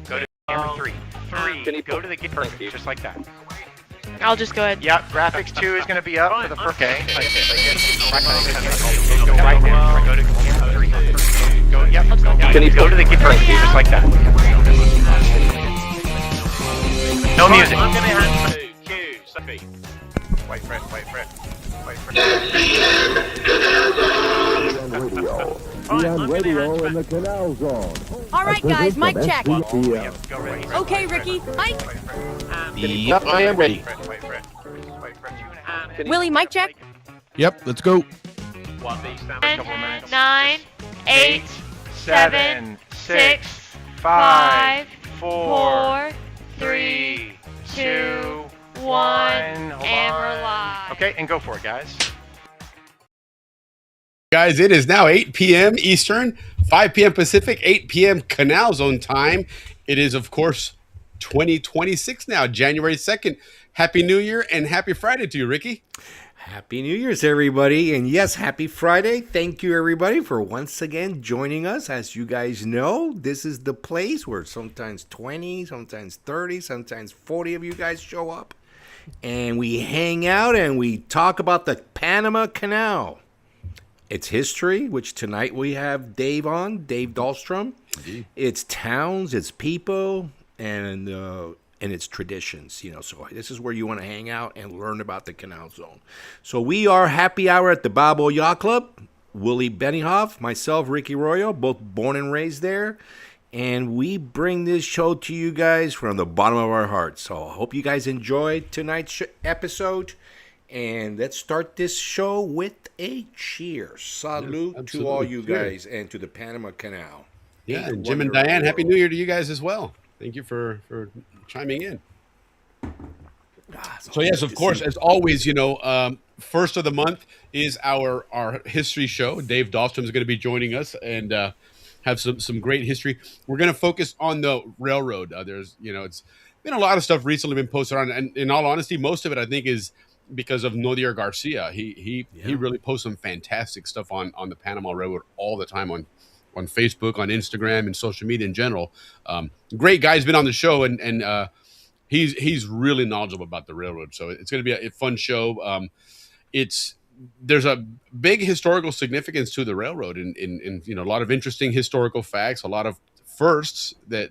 Go to camera 3. Can you Go to the gate. Perfect. you. Just like that. I'll just go ahead. Yep. Graphics 2 is going to be up for the first. Okay. Go right now. Go to camera 3. Go. Yep. Can you Go to the gate. Perfect. Just like that. No music. I'm going to have to cue Sophie. Wait for it. Wait for it. Wait for it. On radio in the Canal Zone. All right, guys, mic check. Go ready. Okay, Ricky, mic. Yep, I am ready. Wait for it. Wait for it. Willie, mic check. Yep, let's go. 1B stand 10, 9, 8, 7, 6, 5, 4, 3, 2, 1, and we're live. Okay, and go for it, guys. Guys, it is now 8 p.m. Eastern, 5 p.m. Pacific, 8 p.m. Canal Zone time. It is, of course, 2026 now, January 2nd. Happy New Year and happy Friday to you, Ricky. Happy New Year's, everybody. And yes, happy Friday. Thank you, everybody, for once again joining us. As you guys know, this is the place where sometimes 20, sometimes 30, sometimes 40 of you guys show up. And we hang out and we talk about the Panama Canal. Its history, which tonight we have Dave Dahlstrom. Indeed. Its towns, its people, and its traditions. So this is where you want to hang out and learn about the Canal Zone. So we are happy hour at the Balboa Yacht Club. Willie Benioff, myself, Ricky Royo, both born and raised there. And we bring this show to you guys from the bottom of our hearts. So I hope you guys enjoyed tonight's episode. And let's start this show with a cheers. Salute to all you guys and to the Panama Canal. Yeah, and Jim and Diane, Happy New Year to you guys as well. Thank you for chiming in. So yes, of course, as always, first of the month is our history show. Dave Dahlstrom is going to be joining us and have some great history. We're going to focus on the railroad. It's been a lot of stuff recently been posted on, and in all honesty, most of it I think is because of Nodier Garcia. He really posts some fantastic stuff on the Panama Railroad all the time on Facebook, on Instagram, and social media in general. Great guy's been on the show, and he's really knowledgeable about the railroad. So it's going to be a fun show. There's a big historical significance to the railroad, in a lot of interesting historical facts, a lot of firsts that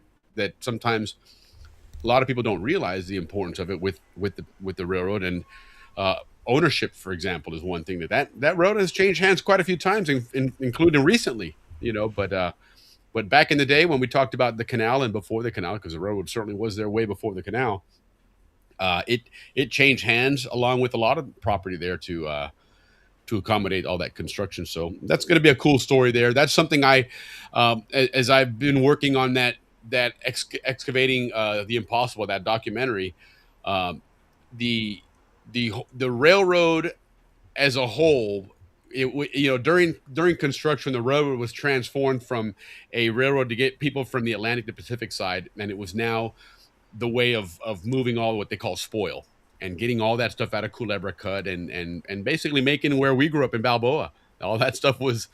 sometimes a lot of people don't realize the importance of it with the railroad. And ownership, for example, is one thing that road has changed hands quite a few times, including recently. But back in the day when we talked about the canal and before the canal, because the railroad certainly was there way before the canal, it changed hands along with a lot of property there to accommodate all that construction. So that's going to be a cool story there. That's something as I've been working on that excavating the impossible, that documentary, the railroad as a whole, during construction, the railroad was transformed from a railroad to get people from the Atlantic to Pacific side, and it was now the way of moving all what they call spoil and getting all that stuff out of Culebra Cut and basically making where we grew up in Balboa. All that stuff was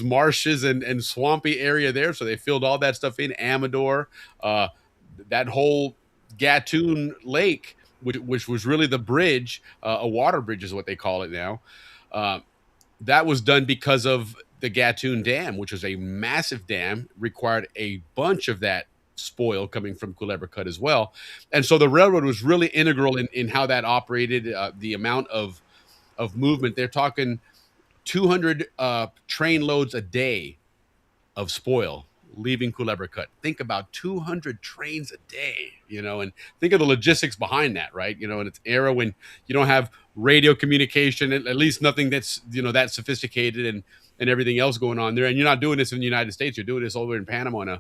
marshes and swampy area there, so they filled all that stuff in. Amador, that whole Gatun Lake, which was really the bridge, a water bridge is what they call it now. That was done because of the Gatun Dam, which was a massive dam, required a bunch of that spoil coming from Culebra Cut as well. And so the railroad was really integral in how that operated, the amount of movement. They're talking 200 train loads a day of spoil leaving Culebra Cut. Think about 200 trains a day, and think of the logistics behind that, right? In its era when you don't have radio communication, at least nothing that's, that sophisticated and everything else going on there. And you're not doing this in the United States. You're doing this over in Panama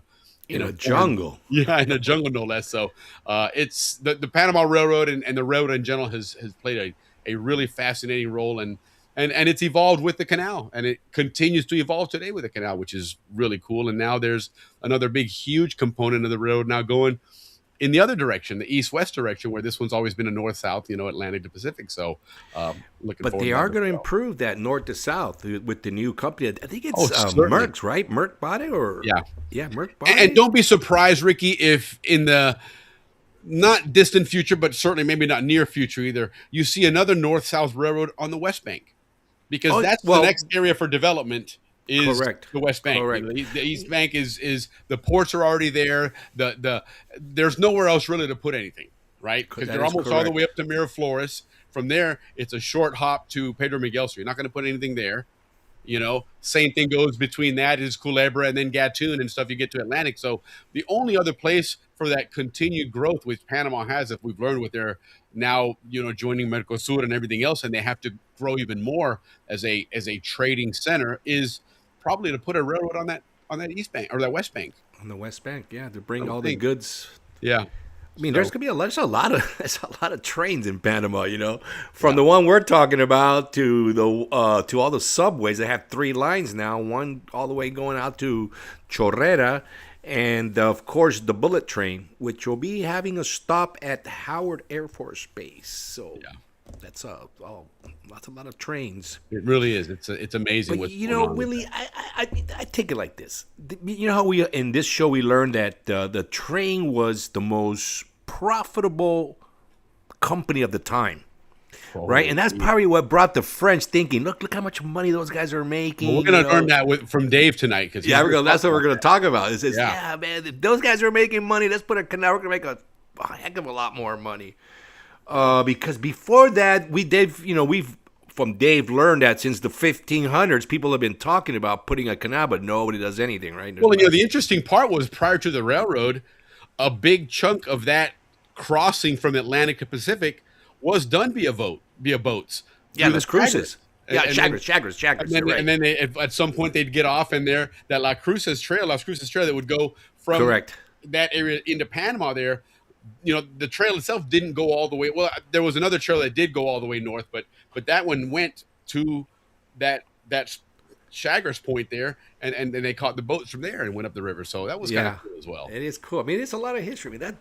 in a jungle. Yeah, in a jungle, no less. So it's the Panama Railroad and the railroad in general has played a really fascinating role, and it's evolved with the canal, and it continues to evolve today with the canal, which is really cool. And now there's another big, huge component of the road now going in the other direction, the east-west direction, where this one's always been a north-south, Atlantic to Pacific. So looking But forward they to are that going to as well. improve that north to south with the new company. I think Oh, it's certainly. Merck's, right? Merck bought it, or Yeah. yeah, Merck bought And it. don't be surprised, Ricky, if in the not distant future, but certainly maybe not near future either, you see another north-south railroad on the West Bank, because Oh, that's well- the next area for development is Correct. the West Bank. Correct. The East Bank is the ports are already there. There's nowhere else really to put anything, right? Because That they're is almost all the correct. way up to Miraflores. From there, it's a short hop to Pedro Miguel. So you're not going to put anything there. Same thing goes between that is Culebra and then Gatun and stuff. You get to Atlantic. So the only other place for that continued growth, which Panama has, if we've learned with their now, joining Mercosur and everything else, and they have to grow even more as a trading center, is probably to put a railroad on that East Bank or that West Bank. On the West Bank, yeah, to bring I would all think. the goods. Yeah. I mean, there's gonna be there's a lot of trains in Panama. From the one we're talking about to to all the subways. They have 3 lines now. One all the way going out to Chorrera, and of course the bullet train, which will be having a stop at Howard Air Force Base. So that's a lot of trains. It really is. It's amazing. But what's going on with Willie, I take it like this. You know how we in this show we learned that the train was the most profitable company of the time, right? And that's probably what brought the French thinking. Look how much money those guys are making. Well, we're going to learn that from Dave tonight. Cause That's what we're going to talk about. It says, Yeah. yeah, man, if those guys are making money, let's put a canal. We're going to make a heck of a lot more money. Because before that, we've from Dave learned that since the 1500s, people have been talking about putting a canal, but nobody does anything, right? Well, the interesting part was prior to the railroad, a big chunk of that crossing from Atlantic to Pacific was done via boats. Yeah, through those the cruises. And- Yeah, and then- Shaggers. And then they, at some point they'd get off, and that Las Cruces Trail that would go from Correct. that area into Panama there. The trail itself didn't go all the way. Well, there was another trail that did go all the way north, but that one went to that Shaggers Point there, and then they caught the boats from there and went up the river. So that was kind of cool as well. It is cool. I mean, it's a lot of history. I mean,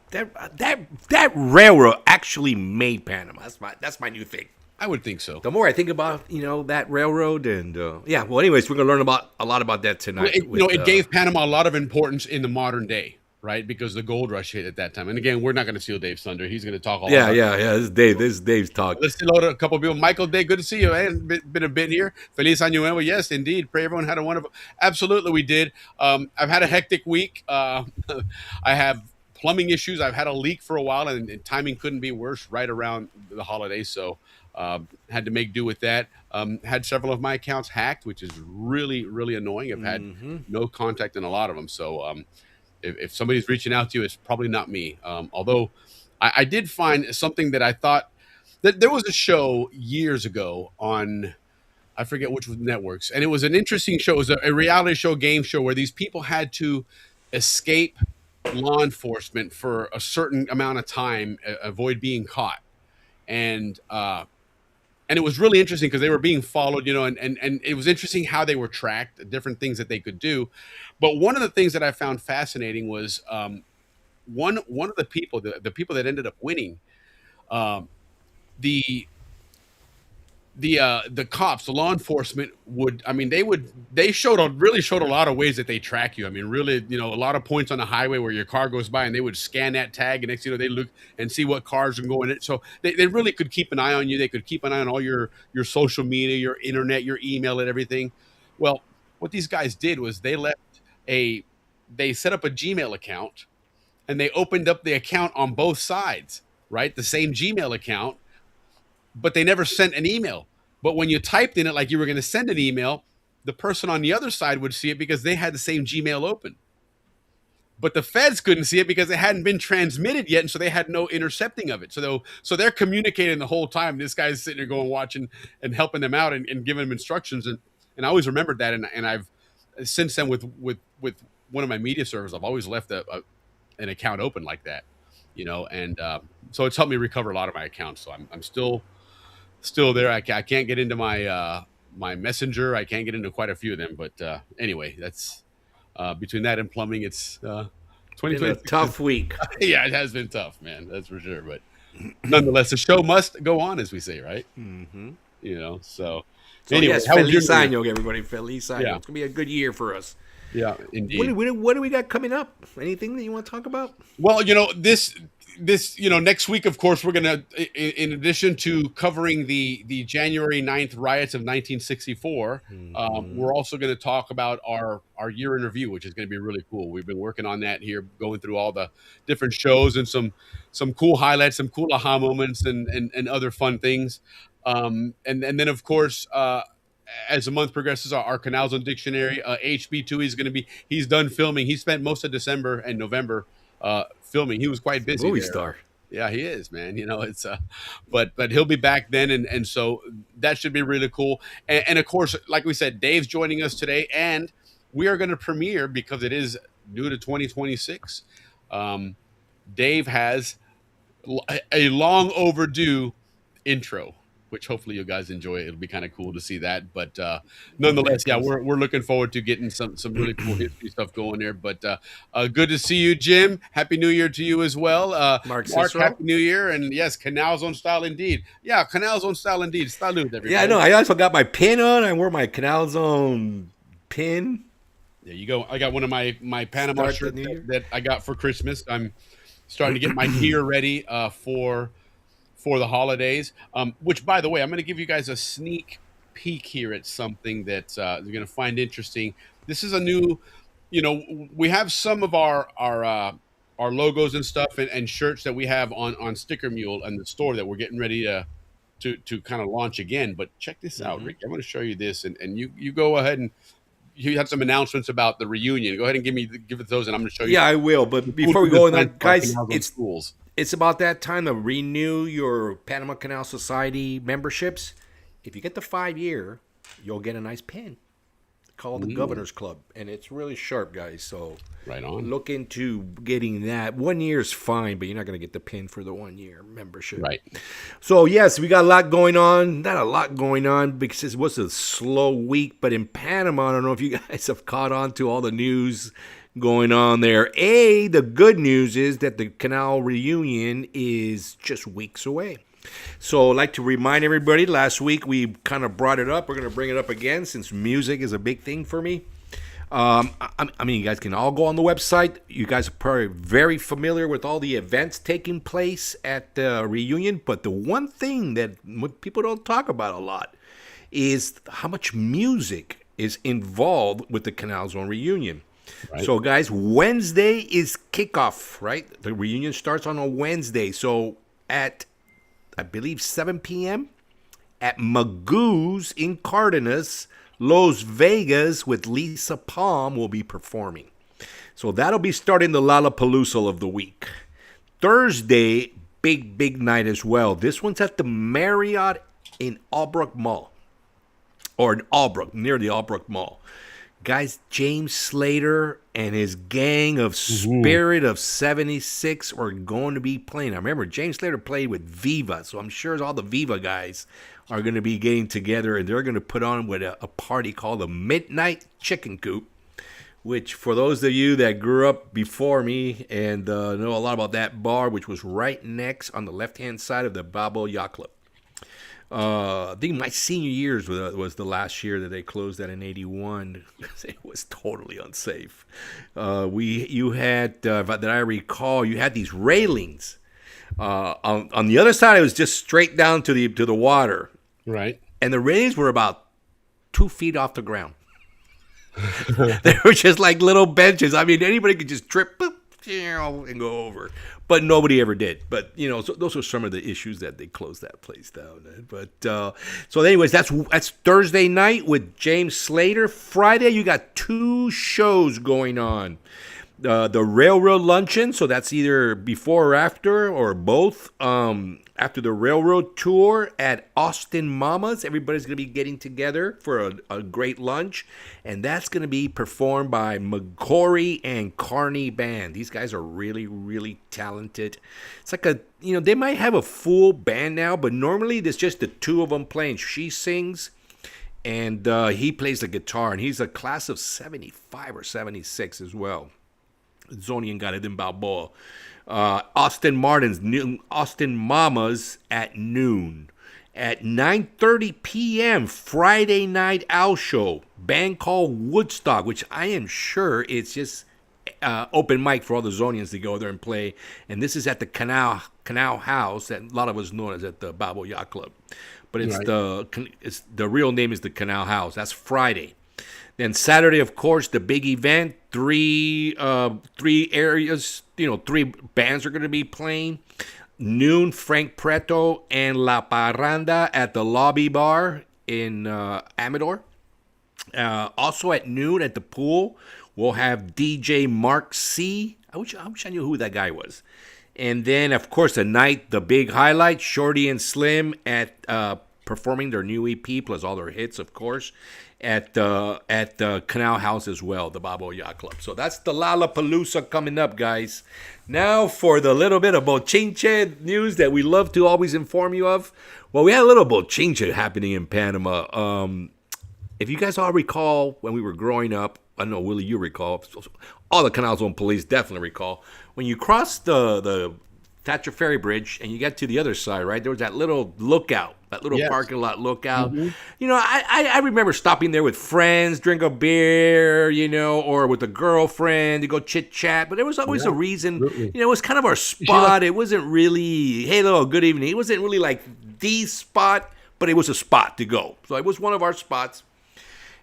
that railroad actually made Panama. That's my new thing. I would think so. The more I think about that railroad, and well, anyways, we're gonna learn a lot about that tonight. It gave Panama a lot of importance in the modern day, right? Because the gold rush hit at that time. And again, we're not going to steal Dave's thunder. He's going to talk all about it. This is Dave. This is Dave's talk. Let's still a couple of people. Michael Day, good to see you. I hadn't been a bit here. Feliz Año Nuevo. Yes, indeed. Pray everyone had a wonderful. Absolutely, we did. I've had a hectic week. I have plumbing issues. I've had a leak for a while, and timing couldn't be worse right around the holidays. So had to make do with that. Had several of my accounts hacked, which is really, really annoying. I've had no contact in a lot of them. So if somebody's reaching out to you, it's probably not me. Although I did find something that I thought that there was a show years ago on, I forget which networks, and it was an interesting show. It was a reality show, game show, where these people had to escape law enforcement for a certain amount of time, avoid being caught. And it was really interesting because they were being followed, and it was interesting how they were tracked, different things that they could do. But one of the things that I found fascinating was one of the people, the people that ended up winning, the cops, the law enforcement they really showed a lot of ways that they track you. I mean, really, a lot of points on the highway where your car goes by, and they would scan that tag, and next, they look and see what cars are going in. So they really could keep an eye on you. They could keep an eye on all your social media, your internet, your email, and everything. Well, what these guys did was they set up a Gmail account, and they opened up the account on both sides, right? The same Gmail account, but they never sent an email. But when you typed in it like you were going to send an email, the person on the other side would see it because they had the same Gmail open. But the feds couldn't see it because it hadn't been transmitted yet, and so they had no intercepting of it. So they're communicating the whole time. This guy's sitting there going, watching and helping them out and giving them instructions. And I always remembered that, and I've since then with one of my media servers, I've always left an account open like that, and so it's helped me recover a lot of my accounts. So I'm still there. I can't get into my my messenger. I can't get into quite a few of them, but anyway, that's between that and plumbing, it's Been a 2026 tough week. yeah, it has been tough, man. That's for sure. But nonetheless, the show must go on, as we say, right? Mm-hmm. So So anyway, yes, how was your feliz New Year? año, everybody. Feliz año. Yeah. It's gonna be a good year for us. Yeah, indeed. What do we got coming up? Anything that you want to talk about? Well, this next week, of course, we're gonna, in addition to covering the January 9th riots of 1964, we're also going to talk about our year in review, which is going to be really cool. We've been working on that here, going through all the different shows and some cool highlights, some cool aha moments, and other fun things. And then, of course, as the month progresses, our Canal Zone dictionary, HB2, he's done filming. He spent most of December and November filming. He was quite busy. Movie there. star. Yeah, he is, man. It's but he'll be back then, and so that should be really cool. And of course, like we said, Dave's joining us today, and we are going to premiere, because it is new to 2026. Dave has a long overdue intro, which hopefully you guys enjoy. It'll be kind of cool to see that. But nonetheless, yeah, we're looking forward to getting some really cool history stuff going there. But good to see you, Jim. Happy New Year to you as well. Mark Cicero. Happy New Year. And yes, Canal Zone style indeed. Yeah, Canal Zone style indeed. Salute, everybody. Yeah, I know. I also got my pin on. I wore my Canal Zone pin. There you go. I got one of my Panama Start the shirts new year. that I got for Christmas. I'm starting to get my gear ready for the holidays, which, by the way, I'm going to give you guys a sneak peek here at something that you're going to find interesting. This is a new, we have some of our logos and stuff and shirts that we have on Sticker Mule and the store that we're getting ready to kind of launch again. But check this out, Rick. I'm going to show you this, and you go ahead, and you had some announcements about the reunion. Go ahead and give it those, and I'm going to show you. Yeah, I will. But before we go on that, guys, it's schools. It's about that time to renew your Panama Canal Society memberships. If you get the 5-year, you'll get a nice pin called the Governor's Club. And it's really sharp, guys. So right on. Look into getting that. 1 year is fine, but you're not going to get the pin for the 1 year membership. Right. So, yes, we got a lot going on. Not a lot going on because it was a slow week. But in Panama, I don't know if you guys have caught on to all the news going on there. The good news is that the Canal reunion is just weeks away. So I'd like to remind everybody, last week we kind of brought it up. We're going to bring it up again since music is a big thing for me. I mean, you guys can all go on the website. You guys are probably very familiar with all the events taking place at the reunion. But the one thing that people don't talk about a lot is how much music is involved with the Canal Zone reunion. Right. So, guys, Wednesday is kickoff, right? The reunion starts on a Wednesday. So, at, I believe, 7 p.m. at Magoo's in Cardenas, Las Vegas with Lisa Palm will be performing. So, that'll be starting the Lollapalooza of the week. Thursday, big night as well. This one's at the Marriott in Albrook Mall. Or in Albrook, near the Albrook Mall. Guys, James Slater and his gang of Spirit of 76 are going to be playing. I remember James Slater played with Viva, so I'm sure all the Viva guys are going to be getting together, and they're going to put on with a party called the Midnight Chicken Coop, which for those of you that grew up before me and know a lot about that bar, which was right next on the left-hand side of the Balboa Yacht Club. I think my senior years was the last year that they closed that in '81. It was totally unsafe. You had, that I recall, you had these railings. On the other side, it was just straight down to the water. Right. And the railings were about 2 feet off the ground. They were just like little benches. I mean, anybody could just trip, boop, and go over. But nobody ever did. But, so those were some of the issues that they closed that place down. But so anyways, that's Thursday night with James Slater. Friday, you got 2 shows going on. The Railroad Luncheon, so that's either before or after, or both. After the Railroad Tour at Austin Mama's, everybody's going to be getting together for a great lunch. And that's going to be performed by McCory and Carney Band. These guys are really, really talented. It's like they might have a full band now, but normally there's just the 2 of them playing. She sings, and he plays the guitar. And he's a class of 75 or 76 as well. Zonian got it in Balboa. Austin Mamas at noon. At 9:30 p.m. Friday Night Owl Show, band called Woodstock, which I am sure it's just open mic for all the Zonians to go there and play. And this is at the Canal House, that a lot of us know as at the Balboa Yacht Club. But it's the real name is the Canal House. That's Friday. Then Saturday, of course, the big event. Three areas, three bands are going to be playing. Noon, Frank Preto and La Parranda at the Lobby Bar in Amador. Also at noon at the pool, we'll have DJ Mark C. I wish I knew who that guy was. And then, of course, at night, the big highlight, Shorty and Slim at performing their new EP plus all their hits, of course, at the Canal House as well, the Balboa Yacht Club. So that's the Lollapalooza coming up, guys. Now for the little bit of bochinche news that we love to always inform you of. Well, we had a little bochinche happening in Panama. If you guys all recall when we were growing up, I know, Willie, you recall, all the Canal Zone police definitely recall, when you cross the Thatcher Ferry Bridge and you get to the other side, right, there was that little lookout, that little parking lot lookout. Mm-hmm. I remember stopping there with friends, drink a beer, or with a girlfriend to go chit-chat, but there was always a reason. Absolutely. It was kind of our spot. It wasn't really, hey, hello, good evening. It wasn't really like the spot, but it was a spot to go. So it was one of our spots.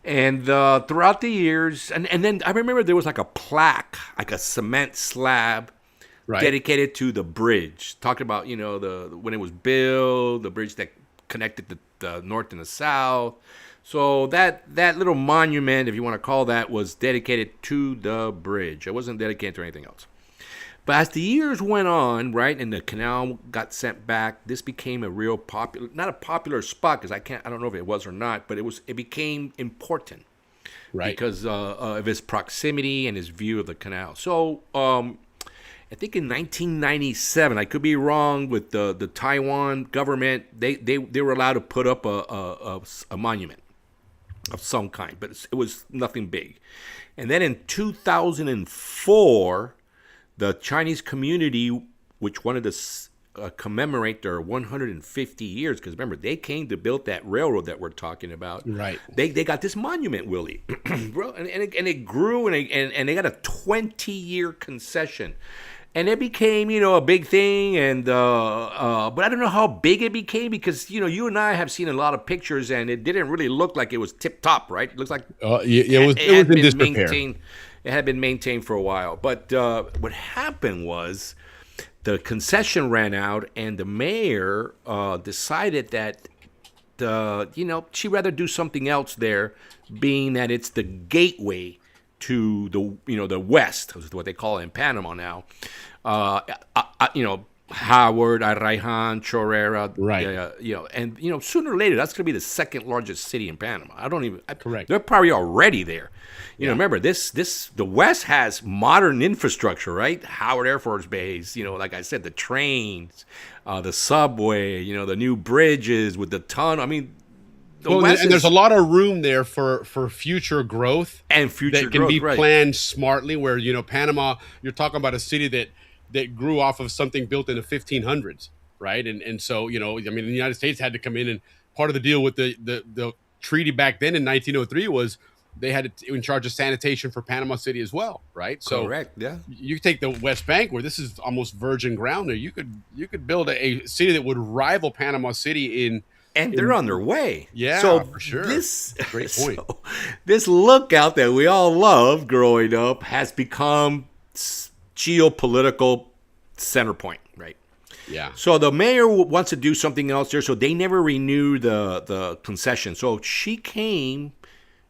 And throughout the years, and then I remember there was like a plaque, like a cement slab, dedicated to the bridge. Talking about, when it was built, the bridge that connected the north and the south. So that little monument, if you want to call that, was dedicated to the bridge. It wasn't dedicated to anything else. But as the years went on, right, and the canal got sent back, this became a real popular, not a popular spot, because I don't know if it was or not, but it became important, right, because of its proximity and its view of the canal. So I think in 1997, I could be wrong, with the Taiwan government, they were allowed to put up a monument of some kind, but it was nothing big. And then in 2004, the Chinese community, which wanted to commemorate their 150 years, because remember, they came to build that railroad that we're talking about. Right. They got this monument, Willie, and it grew, and they got a 20-year concession. And it became, a big thing, and but I don't know how big it became, because, you and I have seen a lot of pictures, and it didn't really look like it was tip-top, right? It looks like it was in disrepair. It had been maintained for a while. But what happened was the concession ran out, and the mayor decided that, she'd rather do something else there, being that it's the gateway to the West, is what they call it in Panama now. Howard, Arraijan, Chorrera, right? And sooner or later that's going to be the second largest city in Panama. Correct. They're probably already there. Remember the West has modern infrastructure, right? Howard Air Force Base. Like I said, the trains, the subway. The new bridges with the tunnel. I mean. There's a lot of room there for future growth that can be planned smartly. Where Panama, you're talking about a city that grew off of something built in the 1500s, right? And so the United States had to come in, and part of the deal with the treaty back then in 1903 was they had to in charge of sanitation for Panama City as well, right? So correct, yeah. You take the West Bank, where this is almost virgin ground there. You could build a city that would rival Panama City and they're on their way. Yeah, so for sure. Great point. So this lookout that we all loved growing up has become geopolitical center point, right? Yeah. So the mayor wants to do something else there, so they never renew the concession. So she came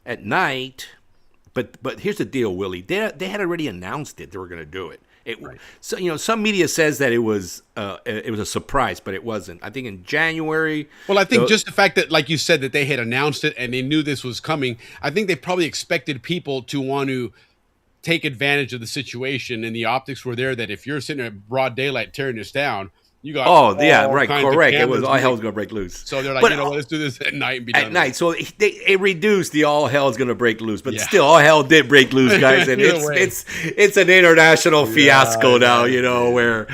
at night, but here's the deal, Willie. They had already announced it. They were going to do it. So some media says that it was a surprise, but it wasn't. I think in January. Well, I think just the fact that, like you said, that they had announced it and they knew this was coming. I think they probably expected people to want to take advantage of the situation, and the optics were there that if you're sitting at broad daylight tearing this down, You got right, kinds of correct. It was cameras all hell's moving. gonna break loose. So they're like, But, let's do this at night and be done. At night, so it reduced the all hell's gonna break loose, but Yeah. still all hell did break loose, guys, and Either way. it's an international fiasco now, where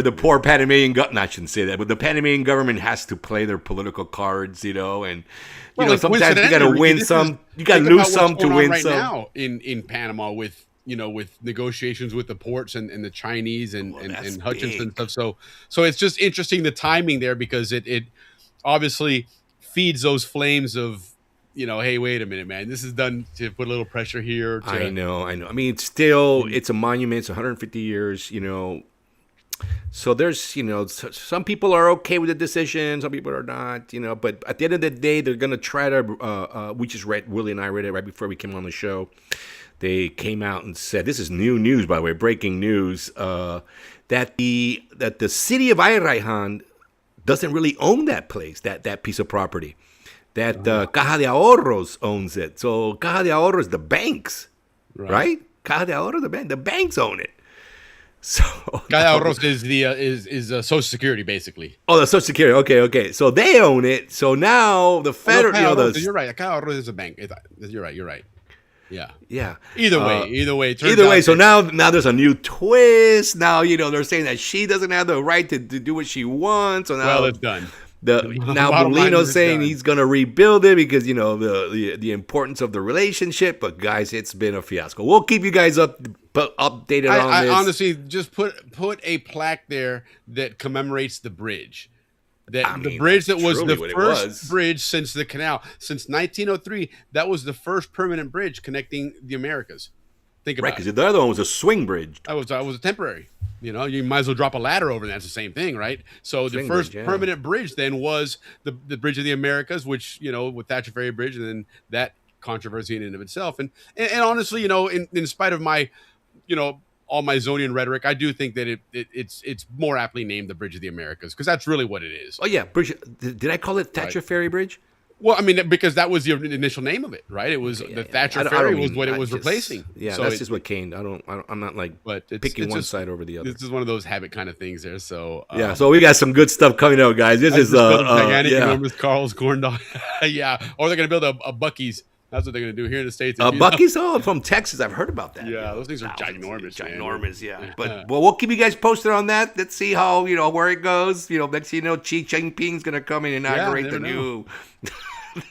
the poor Panamanian I shouldn't say that, but the Panamanian government has to play their political cards, and Well, like, sometimes you got to coincidentally, win this some, is- you got to think lose about what's some to going on win right some. now in Panama with with negotiations with the ports and the Chinese and that's Hutchinson big. and stuff. So it's just interesting the timing there because it obviously feeds those flames of hey, wait a minute, man, this is done to put a little pressure here. I know. I mean, it's a monument. It's 150 years. So there's, some people are okay with the decision, some people are not, but at the end of the day, they're going to try to, we just read, Willie and I read it right before we came on the show. They came out and said, this is new news, by the way, breaking news, that the city of Ayrajan doesn't really own that place, that piece of property, that Caja de Ahorros owns it. So Caja de Ahorros, the banks, right? Caja de Ahorros, the banks own it. So Caja de Ahorros is the is Social Security basically. Oh, the Social Security. Okay. So they own it. So now the federal. You're right. Caja de Ahorros is a bank. You're right. Yeah. Either way. So now there's a new twist. Now they're saying that she doesn't have the right to do what she wants. So now it's done. Now Bottom line Molino's is saying done. he's gonna rebuild it because the importance of the relationship. But guys, it's been a fiasco. We'll keep you guys updated on I this. honestly just put a plaque there that commemorates the bridge. The bridge that was the first bridge since the canal. Since 1903, that was the first permanent bridge connecting the Americas. Think about it. Because the other one was a swing bridge. I was a temporary. You might as well drop a ladder over that. It's the same thing, right? So the first permanent bridge then was the Bridge of the Americas, which, with Thatcher Ferry Bridge, and then that controversy in and of itself. And honestly, in spite of my, all my Zonian rhetoric, I do think that it's more aptly named the Bridge of the Americas because that's really what it is. Oh yeah, bridge. Did I call it Thatcher Ferry Bridge? Well, I mean, because that was the initial name of it, right? It was the Thatcher Ferry was what it was replacing. Yeah, so that's just what came. I'm not picking one side over the other. This is one of those habit kind of things there. So so we got some good stuff coming out, guys. This is gigantic, enormous Carl's corn dog. Yeah, or they're gonna build a Buc-ee's. That's what they're gonna do here in the States. Buc-ee's from Texas. I've heard about that. Yeah, those things are ginormous. Ginormous, yeah. But we'll keep you guys posted on that. Let's see how where it goes. Next thing you know, Xi Jinping's gonna come and inaugurate the new.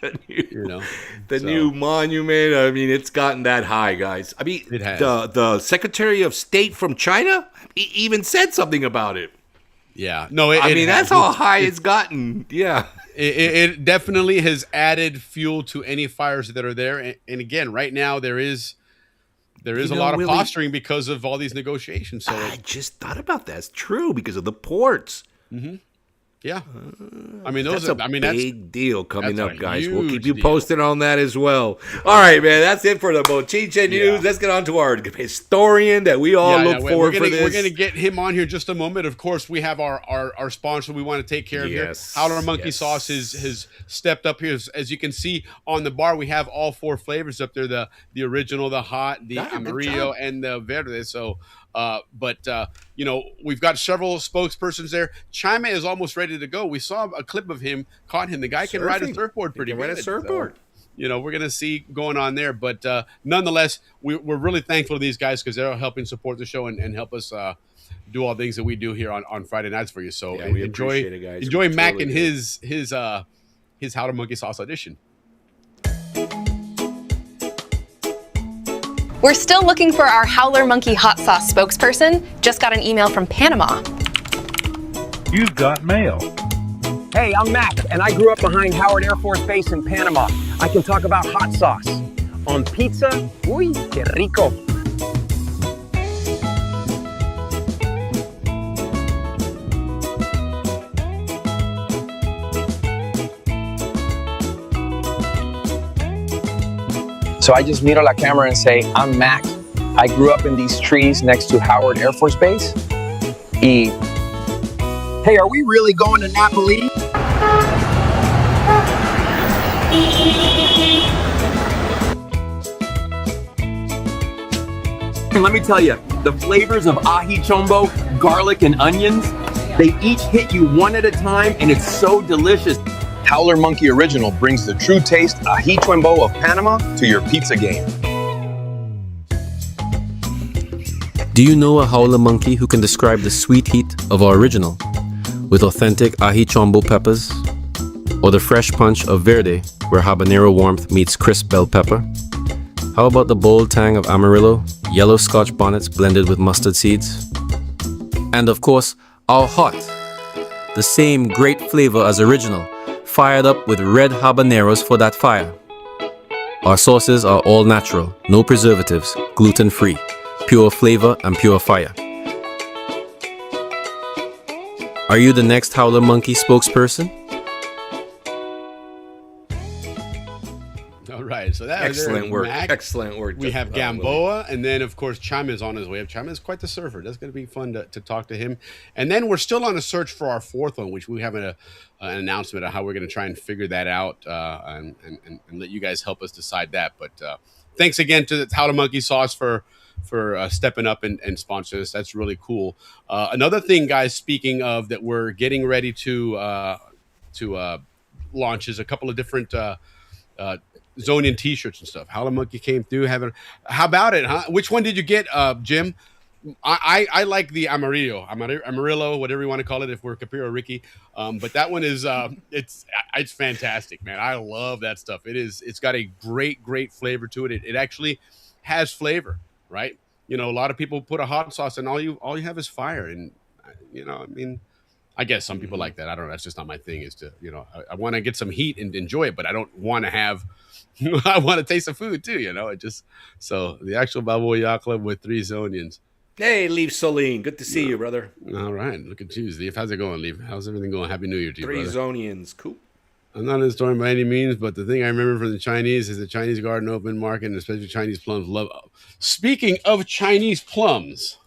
The new monument. I mean, it's gotten that high, guys. I mean, it has. The Secretary of State from China even said something about it. Yeah, no, I mean that's how high it's gotten. Yeah, it definitely has added fuel to any fires that are there. And again, right now there is a lot of posturing because of all these negotiations. So I just thought about that. It's true because of the ports. Mm-hmm. Yeah, that's a big deal coming up, guys. We'll keep you deal. posted on that as well. All right, man. That's it for the Bochinche news. Let's get on to our historian that we all look forward for this. We're going to get him on here in just a moment. Of course, we have our sponsor we want to take care of here. Howler Monkey Sauce has stepped up here. As you can see on the bar, we have all four flavors up there: the original, the hot, the amarillo, and the verde. So. We've got several spokespersons there. Chima is almost ready to go. We saw a clip of him, caught him. The guy can ride a surfboard pretty good. So, we're going to see going on there. But nonetheless, we're really thankful to these guys because they're helping support the show and help us do all the things that we do here on Friday nights for you. So we appreciate it, guys. Enjoy Mac and his Howler Monkey Sauce edition. We're still looking for our Howler Monkey Hot Sauce spokesperson. Just got an email from Panama. You've got mail. Hey, I'm Mac, and I grew up behind Howard Air Force Base in Panama. I can talk about hot sauce. On pizza, uy, que rico. So I just miro la camera and say, I'm Mac. I grew up in these trees next to Howard Air Force Base. Hey, are we really going to Napoli? And let me tell you, the flavors of ají chombo, garlic, and onions, They each hit you one at a time, and it's so delicious. Howler Monkey Original brings the true taste ají chuembo of Panama to your pizza game. Do you know a howler monkey who can describe the sweet heat of our original with authentic ají chombo peppers, or the fresh punch of verde where habanero warmth meets crisp bell pepper? How about the bold tang of Amarillo, yellow Scotch bonnets blended with mustard seeds? And of course, our hot, the same great flavor as original, fired up with red habaneros for that fire. Our sauces are all natural, no preservatives, gluten-free, pure flavor and pure fire. Are you the next Howler Monkey spokesperson? All right, so that Excellent work. Mac. Excellent work. We have Gamboa, and then of course Chime is on his way up. Chime is quite the surfer. That's going to be fun to talk to him. And then we're still on a search for our fourth one, which we have an announcement of how we're going to try and figure that out, and let you guys help us decide that. But thanks again to the Howler Monkey Sauce for stepping up and sponsoring us. That's really cool. Another thing, guys, speaking of that, we're getting ready to launch is a couple of different Zonian t-shirts and stuff. Howler Monkey came through. How about it, huh? Which one did you get, Jim? I like the Amarillo, whatever you want to call it, if we're Capiro Ricky. But that one is it's fantastic, man. I love that stuff. It's got a great flavor to it. It actually has flavor, right? You know, a lot of people put a hot sauce and all you have is fire. And you know, I mean, I guess some people like that. I don't know. That's just not my thing. Is to, you know, I want to get some heat and enjoy it, but I don't want to have. I want to taste the food too. You know, it just so the actual Balboa Yacht Club with 3 Zonians. Hey, Leaf Celine. Good to see you, brother. All right. Look at you, Leaf. How's it going, Leaf? How's everything going? Happy New Year to you, 3 brother. Zonians. Cool. I'm not a historian by any means, but the thing I remember from the Chinese is the Chinese garden open market, and especially Chinese plums. Speaking of Chinese plums.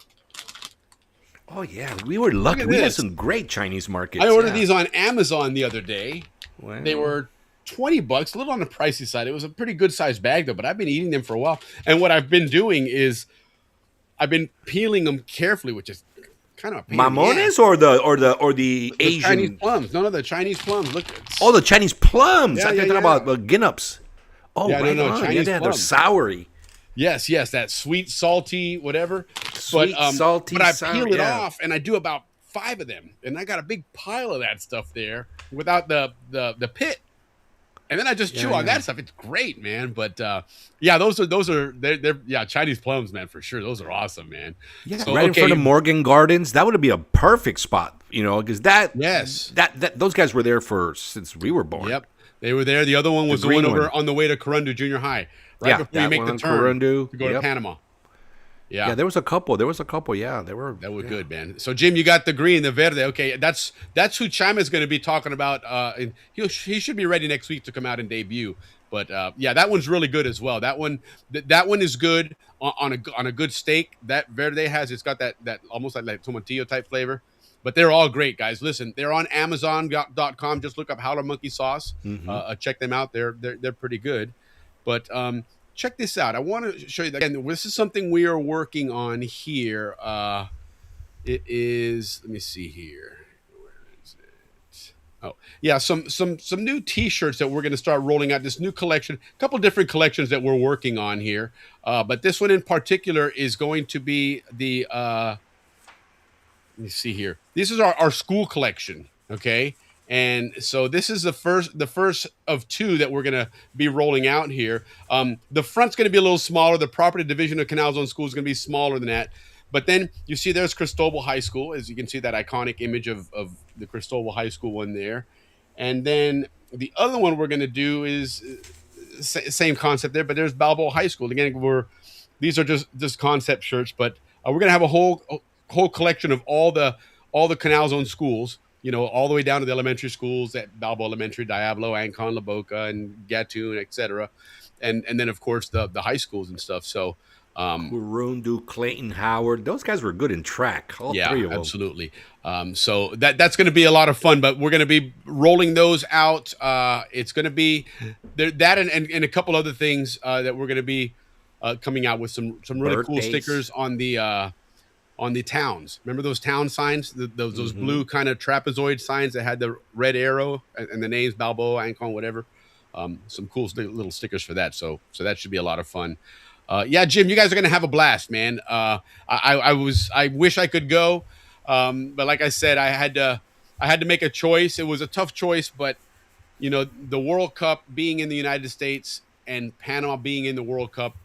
Oh, yeah. We were lucky. We had some great Chinese markets. I ordered these on Amazon the other day. Wow. They were $20, a little on the pricey side. It was a pretty good sized bag though, but I've been eating them for a while. And what I've been doing is I've been peeling them carefully, which is kind of a pain. Mamones or the Asian Chinese plums. No, the Chinese plums. Look. Oh, the Chinese plums. Yeah, I think about Ginnups. Oh, yeah, right no, on. Chinese they're plums. soury. Yes, that sweet, salty, whatever. Sweet, salty, but I sour, peel it off, and I do about 5 of them, and I got a big pile of that stuff there without the pit. And then I just chew on that stuff. It's great, man. But they're Chinese plums, man, for sure. Those are awesome, man. Yeah, so, right in front of Morgan Gardens. That would be a perfect spot, you know, because those guys were there since we were born. Yep, they were there. The other one was the one over on the way to Corundu Junior High, right before you make the turn to go to Panama. Yeah, there was a couple. Yeah, they were good, man. So Jim, you got the green, the verde. Okay, that's who Chima is going to be talking about. And he should be ready next week to come out and debut. But that one's really good as well. That one is good on a good steak. That verde it's got that almost like tomatillo type flavor. But they're all great, guys. Listen, they're on Amazon.com. Just look up Howler Monkey Sauce. Check them out. They're pretty good. But check this out. I want to show you that. Again, this is something we are working on here. It is. Let me see here. Where is it? Oh, yeah. Some new T-shirts that we're going to start rolling out. This new collection. A couple different collections that we're working on here. But this one in particular is going to be the. Let me see here. This is our school collection. Okay. And so this is the first of 2 that we're going to be rolling out here. The front's going to be a little smaller. The property division of Canal Zone School is going to be smaller than that. But then you see there's Cristobal High School. As you can see, that iconic image of the Cristobal High School one there. And then the other one we're going to do is same concept there, but there's Balboa High School. Again, these are just concept shirts, but we're going to have a whole collection of all the Canal Zone schools. You know, all the way down to the elementary schools at Balboa Elementary, Diablo, Ancon, La Boca, and Gatun, etc. And then, of course, the high schools and stuff. So, Kurundu, Clayton, Howard, those guys were good in track. All 3 of them. Yeah, absolutely. So that's going to be a lot of fun, but we're going to be rolling those out. It's going to be that and a couple other things that we're going to be coming out with some really cool stickers on the on the towns. Remember those town signs, those Mm-hmm. blue kind of trapezoid signs that had the red arrow and the names Balboa, Ancon, whatever. Some cool little stickers for that. So that should be a lot of fun. Yeah, Jim, you guys are gonna have a blast, man. I wish I could go, but like I said, I had to make a choice. It was a tough choice, but the World Cup being in the United States and Panama being in the World Cup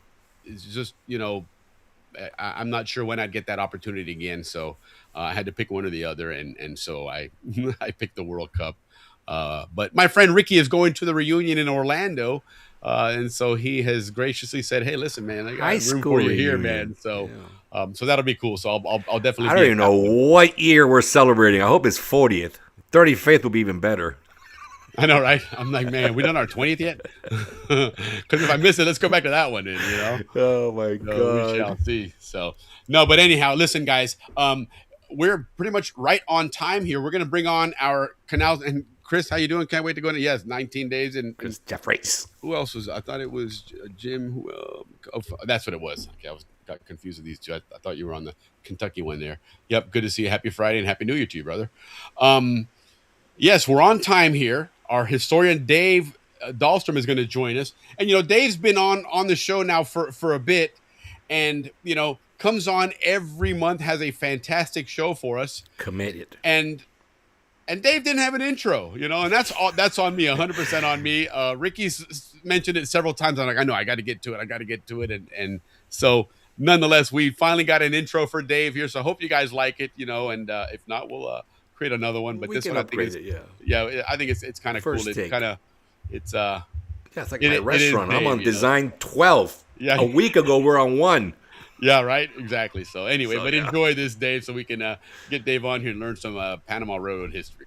is just I'm not sure when I'd get that opportunity again. So I had to pick one or the other, and so I I picked the World Cup. But my friend Ricky is going to the reunion in Orlando. And so he has graciously said, "Hey, listen, man, I High got room school for you here, reunion. man." So, so that'll be cool. So I'll definitely. I don't even know what year we're celebrating. I hope it's 40th. 35th will be even better. I know, right? I'm like, man, we done our 20th yet? Because if I miss it, let's go back to that one. Then, Oh my God. we shall see. So no, but anyhow, listen, guys. We're pretty much right on time here. We're gonna bring on our Canal and Chris. How you doing? Can't wait to go into 19 days and Chris Jeffries. who else was? I thought it was Jim. That's what it was. Okay, got confused with these two. I thought you were on the Kentucky one there. Yep. Good to see you. Happy Friday and Happy New Year to you, brother. Yes, we're on time here. Our historian Dave Dahlstrom is going to join us, and Dave's been on the show now for a bit, and comes on every month, has a fantastic show for us. Committed. And Dave didn't have an intro, and that's on me, 100% on me. Ricky's mentioned it several times. I'm like, I know, I got to get to it. And so nonetheless, we finally got an intro for Dave here. So I hope you guys like it, and if not, we'll create another one. But We this can one, I think upgrade yeah, I think it's kind of cool. First It's take. kind of, it's Yeah, it's like It- my it is restaurant. I'm Dave, on you know. design 12. Yeah. A week ago, we're on 1. yeah, right, exactly. So anyway, So, but yeah. enjoy this, Dave, so we can get Dave on here and learn some Panama Railroad history.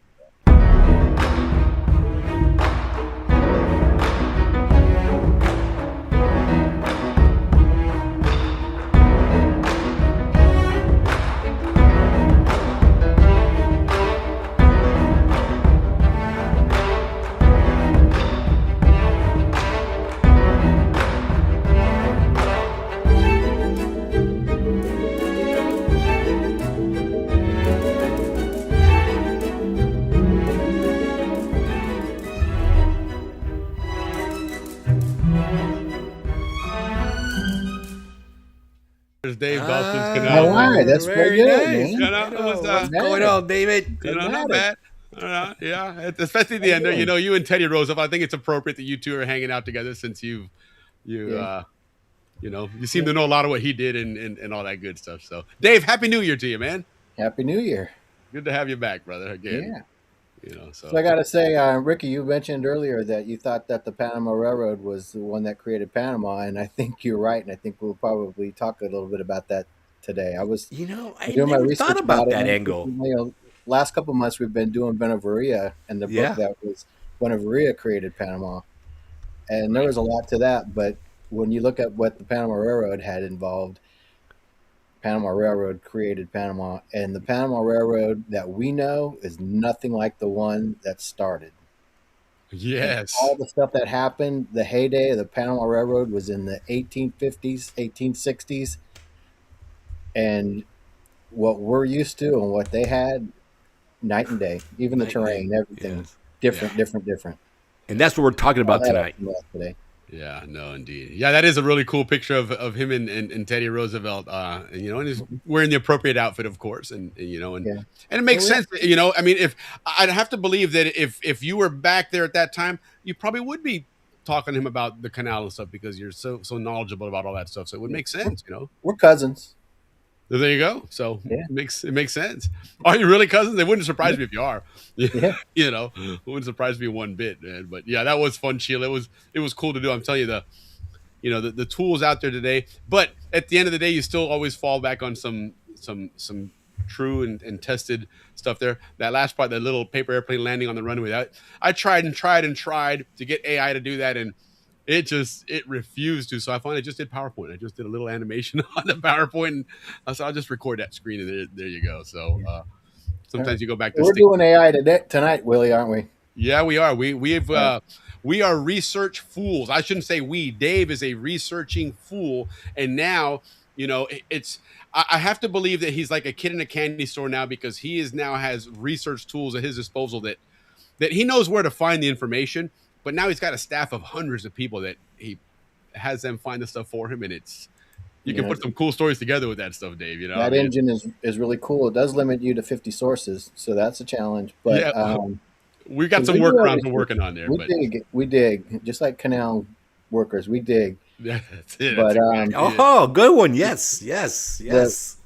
There's Dave Dalton's Canal. All right, that's pretty good, man. You know, it was, What's going on, David? not bad. Yeah, especially the end there. You and Teddy Roosevelt. I think it's appropriate that you two are hanging out together since you seem to know a lot of what he did and all that good stuff. So, Dave, Happy New Year to you, man. Happy New Year. Good to have you back, brother. Again. Yeah. So So I got to say, Ricky, you mentioned earlier that you thought that the Panama Railroad was the one that created Panama, and I think you're right, and I think we'll probably talk a little bit about that today. I was I doing my never research thought about it, that and angle. last couple of months we've been doing Benaveria, and the Yeah. book that was Benaveria created Panama, and there was a lot to that. But when you look at what the Panama Railroad had involved, Panama Railroad created Panama, and the Panama Railroad that we know is nothing like the one that started. yes, All the stuff that happened, the heyday of the Panama Railroad was in the 1850s, 1860s, and what we're used to and what they had, night and day. Even the Night and terrain, day. everything, Yes. different. And that's what we're talking about All that tonight. up from us today. yeah, no, indeed. Yeah, that is a really cool picture of him and Teddy Roosevelt. And he's wearing the appropriate outfit, of course, and Yeah. and it makes Well, sense. I mean, if I'd have to believe that if you were back there at that time, you probably would be talking to him about the canal and stuff because you're so knowledgeable about all that stuff. So it would make sense, We're cousins. So there you go. So Yeah. it makes sense. Are you really cousins? It wouldn't surprise me if you are. Yeah. It wouldn't surprise me one bit, man. But yeah, that was fun, Sheila. It was cool to do. I'm telling you, the tools out there today. But at the end of the day, you still always fall back on some true and tested stuff there. That last part, that little paper airplane landing on the runway, I tried to get AI to do that, and it refused to. So I finally just did PowerPoint. I just did a little animation on the PowerPoint, and I said, I'll just record that screen, and there you go. So sometimes you go back to We're doing AI tonight, Willie, aren't we? Yeah, we are. We are research fools. I shouldn't say we. Dave is a researching fool, and now it's. I have to believe that he's like a kid in a candy store now, because he is now has research tools at his disposal that he knows where to find the information. But now he's got a staff of hundreds of people that he has them find the stuff for him, and you can put some cool stories together with that stuff, Dave. You know, that engine is really cool. It does limit you to 50 sources, so that's a challenge. But yeah, we got some workarounds we're working on there. We dig, just like Canal workers. We dig. Yeah, that's it. But good one. Yes. The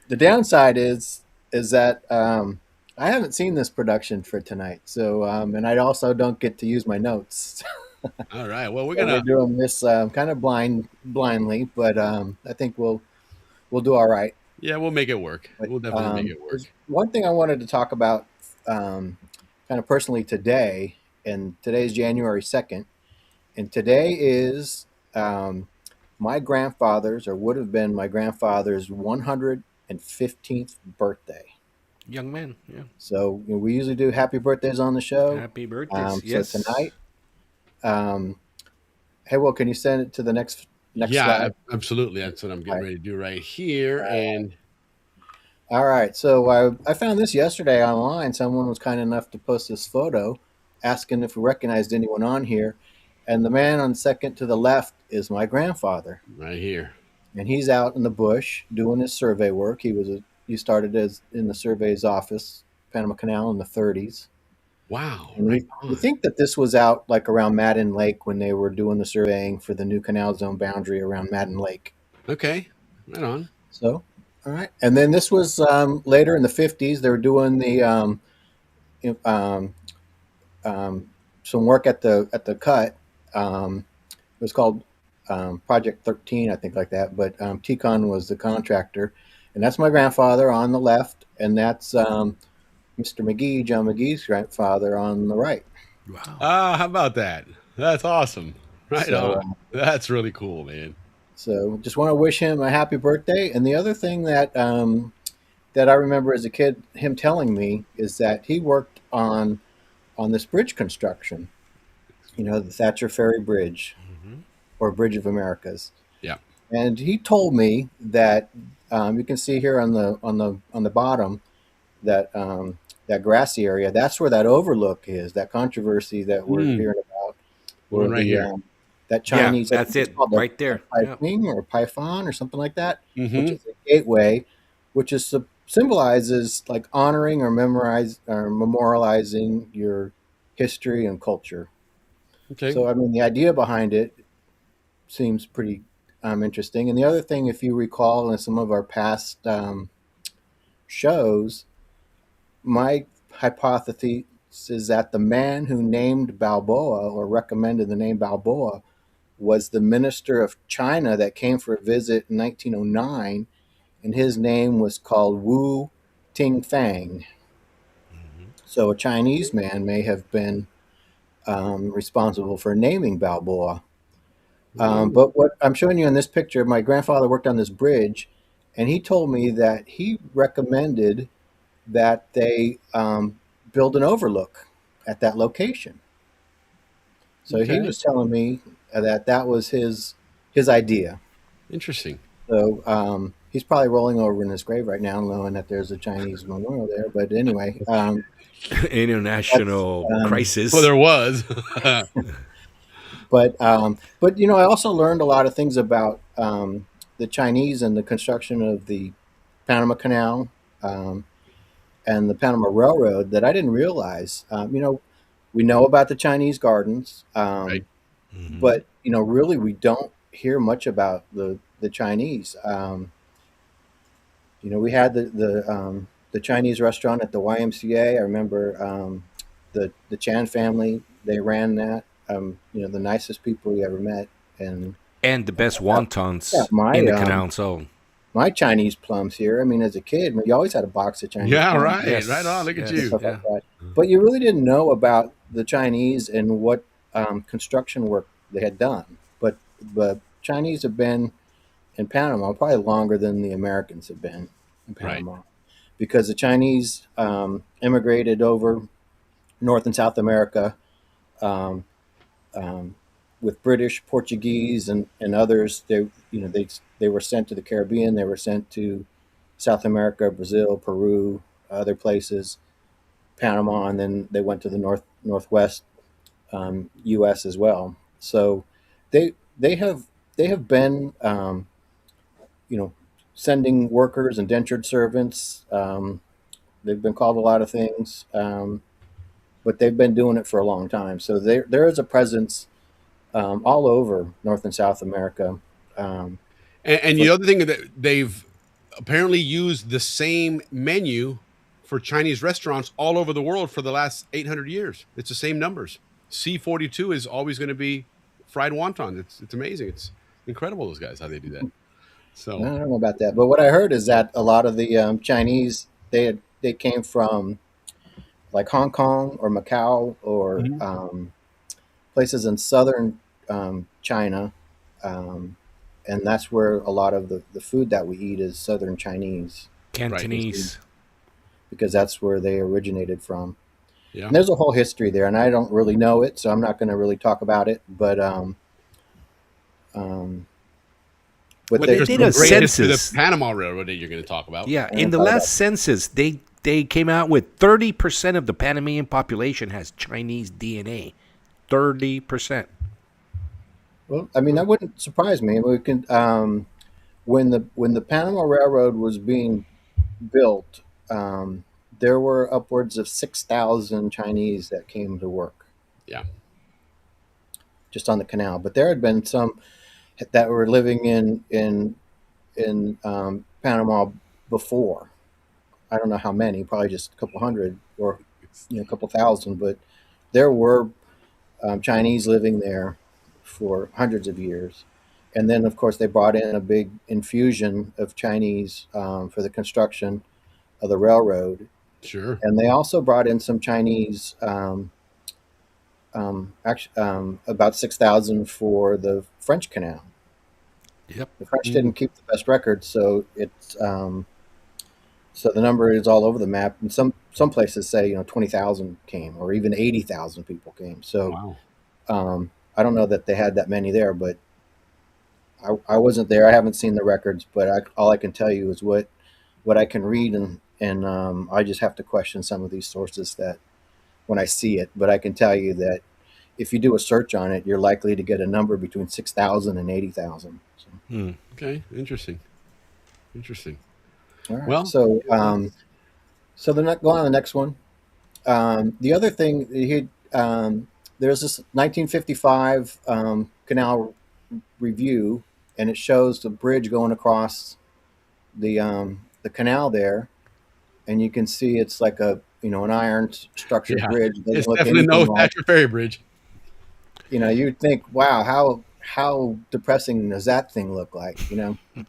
downside is that I haven't seen this production for tonight. So and I also don't get to use my notes. All right. Well, we're doing this kind of blindly, but I think we'll do all right. Yeah, we'll make it work. We'll definitely make it work. One thing I wanted to talk about kind of personally today, and today's January 2nd, and today is my grandfather's, or would have been my grandfather's 115th birthday. Young man, yeah. So we usually do happy birthdays on the show. Happy birthdays, yes. So tonight, hey, Will, can you send it to the next slide? Yeah, absolutely. That's what I'm getting ready to do right here. And all right, so I found this yesterday online. Someone was kind enough to post this photo, asking if we recognized anyone on here. And the man on second to the left is my grandfather. Right here. And he's out in the bush doing his survey work. He started in the survey's office, Panama Canal, in the 30s. Wow. And we think that this was out like around Madden Lake when they were doing the surveying for the new canal zone boundary around Madden Lake. Okay. Right on. So, all right. And then this was later in the 50s. They were doing the some work at the cut. It was called Project 13, I think, like that. But T-Con was the contractor. And that's my grandfather on the left. And that's Mr. McGee, John McGee's grandfather, on the right. Wow. How about that? That's awesome. Right on. That's really cool, man. So just want to wish him a happy birthday. And the other thing that that I remember as a kid, him telling me, is that he worked on this bridge construction, the Thatcher Ferry Bridge, or Bridge of Americas. Yeah. And he told me that you can see here on the bottom that that grassy area, that's where that overlook is, that controversy that we're hearing about. One right here. That Chinese, that's it, right there. Python or Python or something like that, which is a gateway, which is symbolizes like honoring or memorializing your history and culture. Okay. So I mean, the idea behind it seems pretty interesting. And the other thing, if you recall in some of our past shows, my hypothesis is that the man who named Balboa, or recommended the name Balboa, was the minister of China that came for a visit in 1909, and his name was called Wu Tingfang. So a Chinese man may have been responsible for naming Balboa. But what I'm showing you in this picture, my grandfather worked on this bridge, and he told me that he recommended that they build an overlook at that location. So he was telling me that was his idea. Interesting. So he's probably rolling over in his grave right now, knowing that there's a Chinese memorial there. But anyway, international crisis. Well, there was. But I also learned a lot of things about the Chinese and the construction of the Panama Canal and the Panama Railroad that I didn't realize. We know about the Chinese gardens, right. But really we don't hear much about the Chinese. We had the Chinese restaurant at the YMCA. I remember the Chan family. They ran that. The nicest people you ever met, and the best wontons in the Canal Zone. My Chinese plums here. I mean, as a kid, you always had a box of Chinese. Yeah, plums. right, yes. Right on. Look at you. Like but you really didn't know about the Chinese and what construction work they had done. But the Chinese have been in Panama probably longer than the Americans have been in Panama, because the Chinese immigrated over North and South America. with British, Portuguese, and others. They were sent to the Caribbean. They were sent to South America, Brazil, Peru, other places, Panama, and then they went to the northwest U.S. as well. So they they have they have been sending workers, indentured servants. They've been called a lot of things, but they've been doing it for a long time. So there is a presence all over North and South America. And the other thing that they've apparently used the same menu for Chinese restaurants all over the world for the last 800 years. It's the same numbers. C42 is always going to be fried wonton. It's amazing. It's incredible, those guys, how they do that. I So don't know about that, but what I heard is that a lot of the Chinese they came from like Hong Kong or Macau or places in southern China, and that's where a lot of the food that we eat is southern Chinese, Cantonese, because that's where they originated from. yeah, And there's a whole history there, and I don't really know it, so I'm not going to really talk about it. But But they there's did some a great history of census. the Panama Railroad that you're going to talk about. Yeah, in the last census, they came out with 30% of the Panamanian population has Chinese DNA. 30%. Well, I mean, that wouldn't surprise me. We can when the Panama Railroad was being built, there were upwards of 6,000 Chinese that came to work. Yeah. Just on the canal. But there had been some that were living in Panama before. I don't know how many, probably just a couple hundred or a couple thousand, but there were Chinese living there for hundreds of years. And then, of course, they brought in a big infusion of Chinese for the construction of the railroad. Sure. And they also brought in some Chinese, about 6,000 for the French Canal. Yep. The French didn't keep the best record, so it's so the number is all over the map. And some places say 20,000 came, or even 80,000 people came. So I don't know that they had that many there, but I wasn't there. I haven't seen the records, but all I can tell you is what I can read, and I just have to question some of these sources that when I see it. But I can tell you that if you do a search on it, you're likely to get a number between 6,000 and 80,000. So. Okay, interesting. All right. Well, so they're not going on the next one. The other thing there's this 1955 Canal review, and it shows the bridge going across the canal there, and you can see it's like an iron structured bridge. It doesn't it's look definitely anything no like, Thatcher Ferry Bridge. You'd think, wow, how depressing does that thing look like?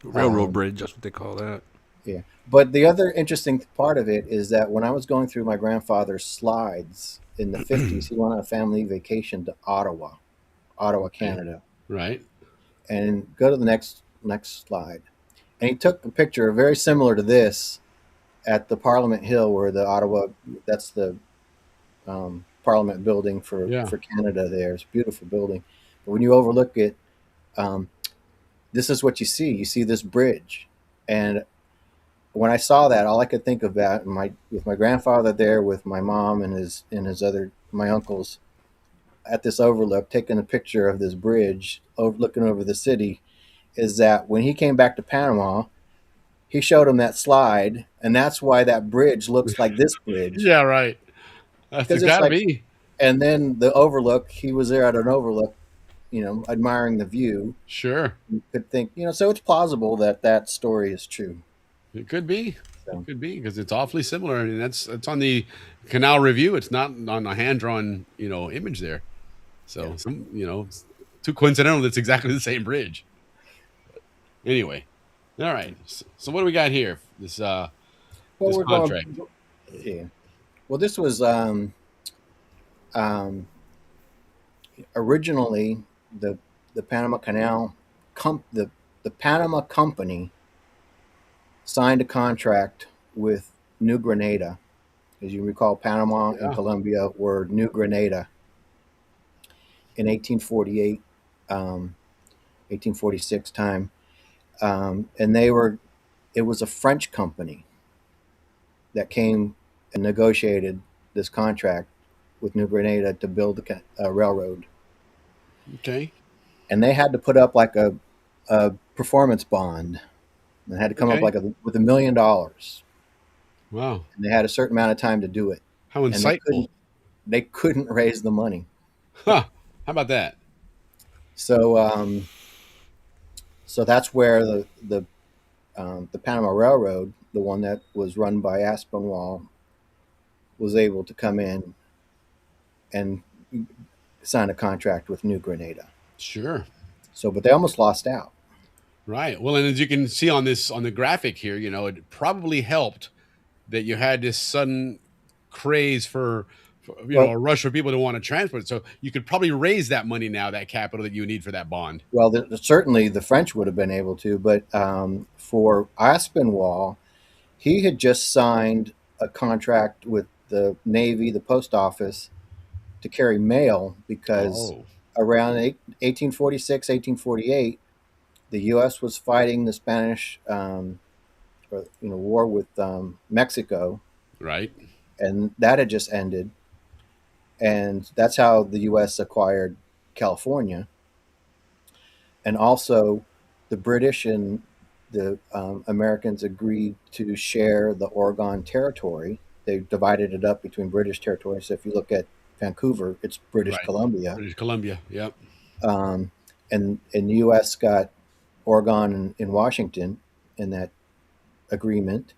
Railroad bridge, that's what they call that. Yeah. But the other interesting part of it is that when I was going through my grandfather's slides in the 50s, he went on a family vacation to Ottawa, Canada. Right. And go to the next slide. And he took a picture very similar to this at the Parliament Hill, where the Ottawa, that's the Parliament building for Canada there. It's a beautiful building. But when you overlook it, this is what you see. You see this bridge. And when I saw that, all I could think of that with my grandfather there, with my mom and my uncles at this overlook, taking a picture of this bridge, looking over the city, is that when he came back to Panama, he showed him that slide, and that's why that bridge looks like this bridge. Yeah, right. That's gotta be. And then the overlook, he was there at an overlook, admiring the view. Sure. You could think, so it's plausible that story is true. It could be. It could be, because it's awfully similar, and it's on the Canal Review. It's not on a hand-drawn, image there. So it's too coincidental. It's exactly the same bridge. But anyway, all right. So what do we got here? This contract. Well, this was originally the Panama Canal the Panama Company signed a contract with New Granada. As you recall, Panama and Colombia were New Granada in 1848. 1846 time, and it was a French company that came and negotiated this contract with New Granada to build a railroad, Okay. and they had to put up like a performance bond. They had to come up Okay. with $1 million, Wow. and they had a certain amount of time to do it, How and insightful. they couldn't raise the money. Huh. How about that? So so that's where the Panama Railroad, the one that was run by Aspinwall, was able to come in and sign a contract with New Granada. Sure. So, but they almost lost out. Right. Well, and as you can see on the graphic here, it probably helped that you had this sudden craze for Well, a rush for people to want to transport. So you could probably raise that money now, that capital that you need for that bond. well, certainly the French would have been able to, but for Aspinwall, he had just signed a contract with the Navy, the Post Office, to carry mail because Oh, around 1846, 1848, the U.S. was fighting the Spanish war with Mexico, right. and that had just ended. And that's how the U.S. acquired California. And also, the British and the Americans agreed to share the Oregon Territory. They divided it up between British territory. So if you look at Vancouver, it's British Right. Columbia, British Columbia. Yep. um, and the U.S. got Oregon and Washington in that agreement.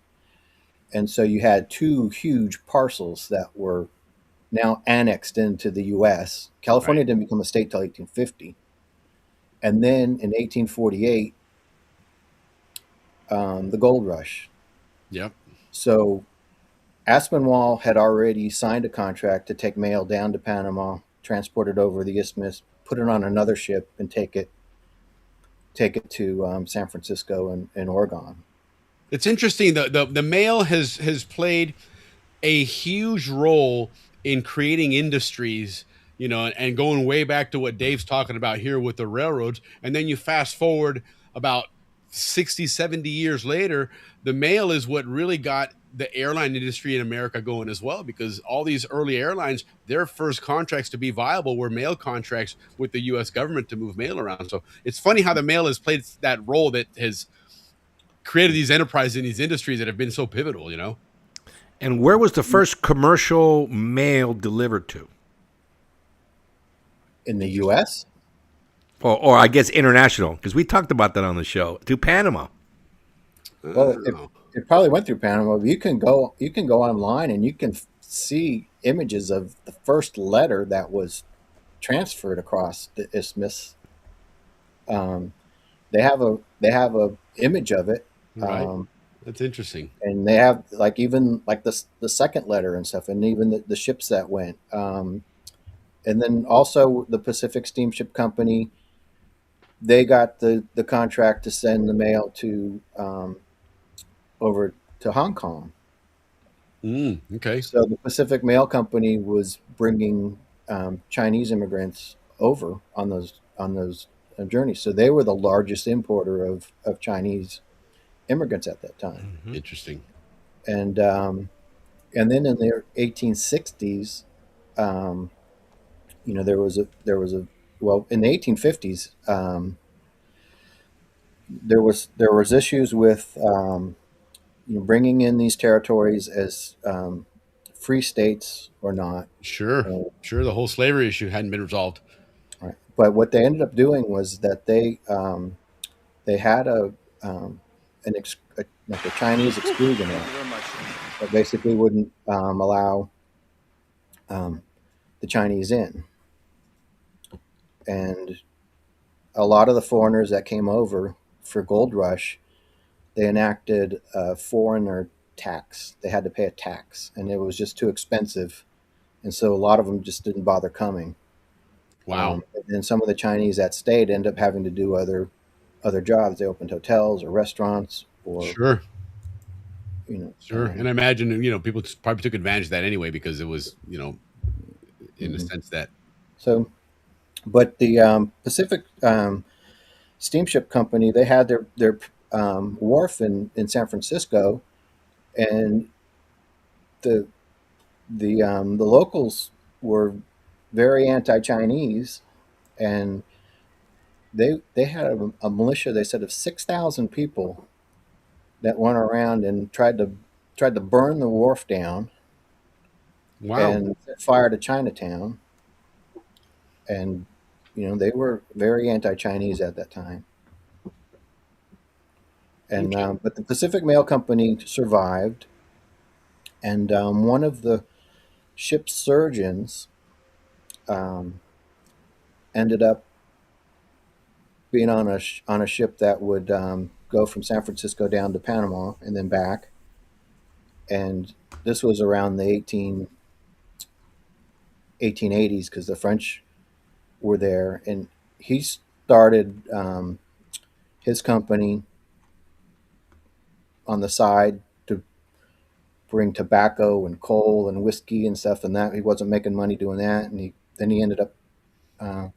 And so you had two huge parcels that were now annexed into the U.S. California Right. didn't become a state till 1850. And then in 1848, the gold rush. Yep. So Aspinwall had already signed a contract to take mail down to Panama, transport it over the isthmus, put it on another ship, and take it to San Francisco and Oregon. It's interesting. The mail has played a huge role in creating industries, and going way back to what Dave's talking about here with the railroads. And then you fast forward about 60, 70 years later, the mail is what really got the airline industry in America going as well, because all these early airlines, their first contracts to be viable were mail contracts with the US government to move mail around. So it's funny how the mail has played that role that has created these enterprises in these industries that have been so pivotal. And where was the first commercial mail delivered to? In the U.S.? Or I guess international, because we talked about that on the show, to Panama. Well, it probably went through Panama. But you can go online and you can see images of the first letter that was transferred across the isthmus. They have a image of it. Right. That's interesting. And they have even the second letter and stuff, and even the ships that went. And then also the Pacific Steamship Company, they got the contract to send the mail to over to Hong Kong. Okay. So the Pacific Mail Company was bringing Chinese immigrants over on those journeys. So they were the largest importer of Chinese immigrants at that time. Mm-hmm. Interesting. And then in the 1860s, there was a in the 1850s, there was issues with bringing in these territories as free states or not. Sure. The whole slavery issue hadn't been resolved. Right. But what they ended up doing was that they had like a Chinese exclusion act that basically wouldn't allow the Chinese in. And a lot of the foreigners that came over for Gold Rush, they enacted a foreigner tax. They had to pay a tax, and it was just too expensive. And so a lot of them just didn't bother coming. Wow. And some of the Chinese that stayed ended up having to do other jobs. They opened hotels or restaurants or sure. Sure. And I imagine, people probably took advantage of that anyway, because it was, in the sense that. So But the Pacific Steamship Company, they had their wharf in San Francisco, and the the locals were very anti-Chinese, and they had a militia. They said of 6,000 people that went around and tried to burn the wharf down Wow. and set fire to Chinatown, and they were very anti-Chinese at that time. And Okay. but the Pacific Mail Company survived, and one of the ship's surgeons um, ended up being on a ship that would go from San Francisco down to Panama and then back. And this was around the 1880s because the French were there, and he started his company on the side to bring tobacco and coal and whiskey and stuff, and that he wasn't making money doing that, and he ended up uh,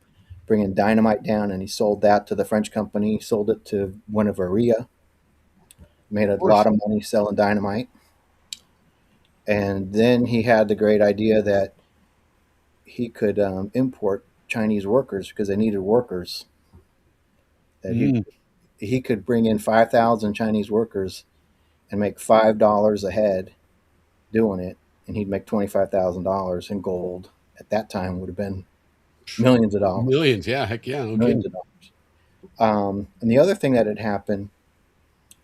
bringing dynamite down, and he sold that to the French company. He sold it to Buenaventura, made a Of course. lot of money selling dynamite, and then he had the great idea that he could import Chinese workers because they needed workers. That Mm. he could bring in 5,000 Chinese workers and make $5 a head doing it, and he'd make $25,000 in gold. At that time, would have been millions of dollars. Millions. Yeah. Heck yeah. No Millions kidding. of dollars. And the other thing that had happened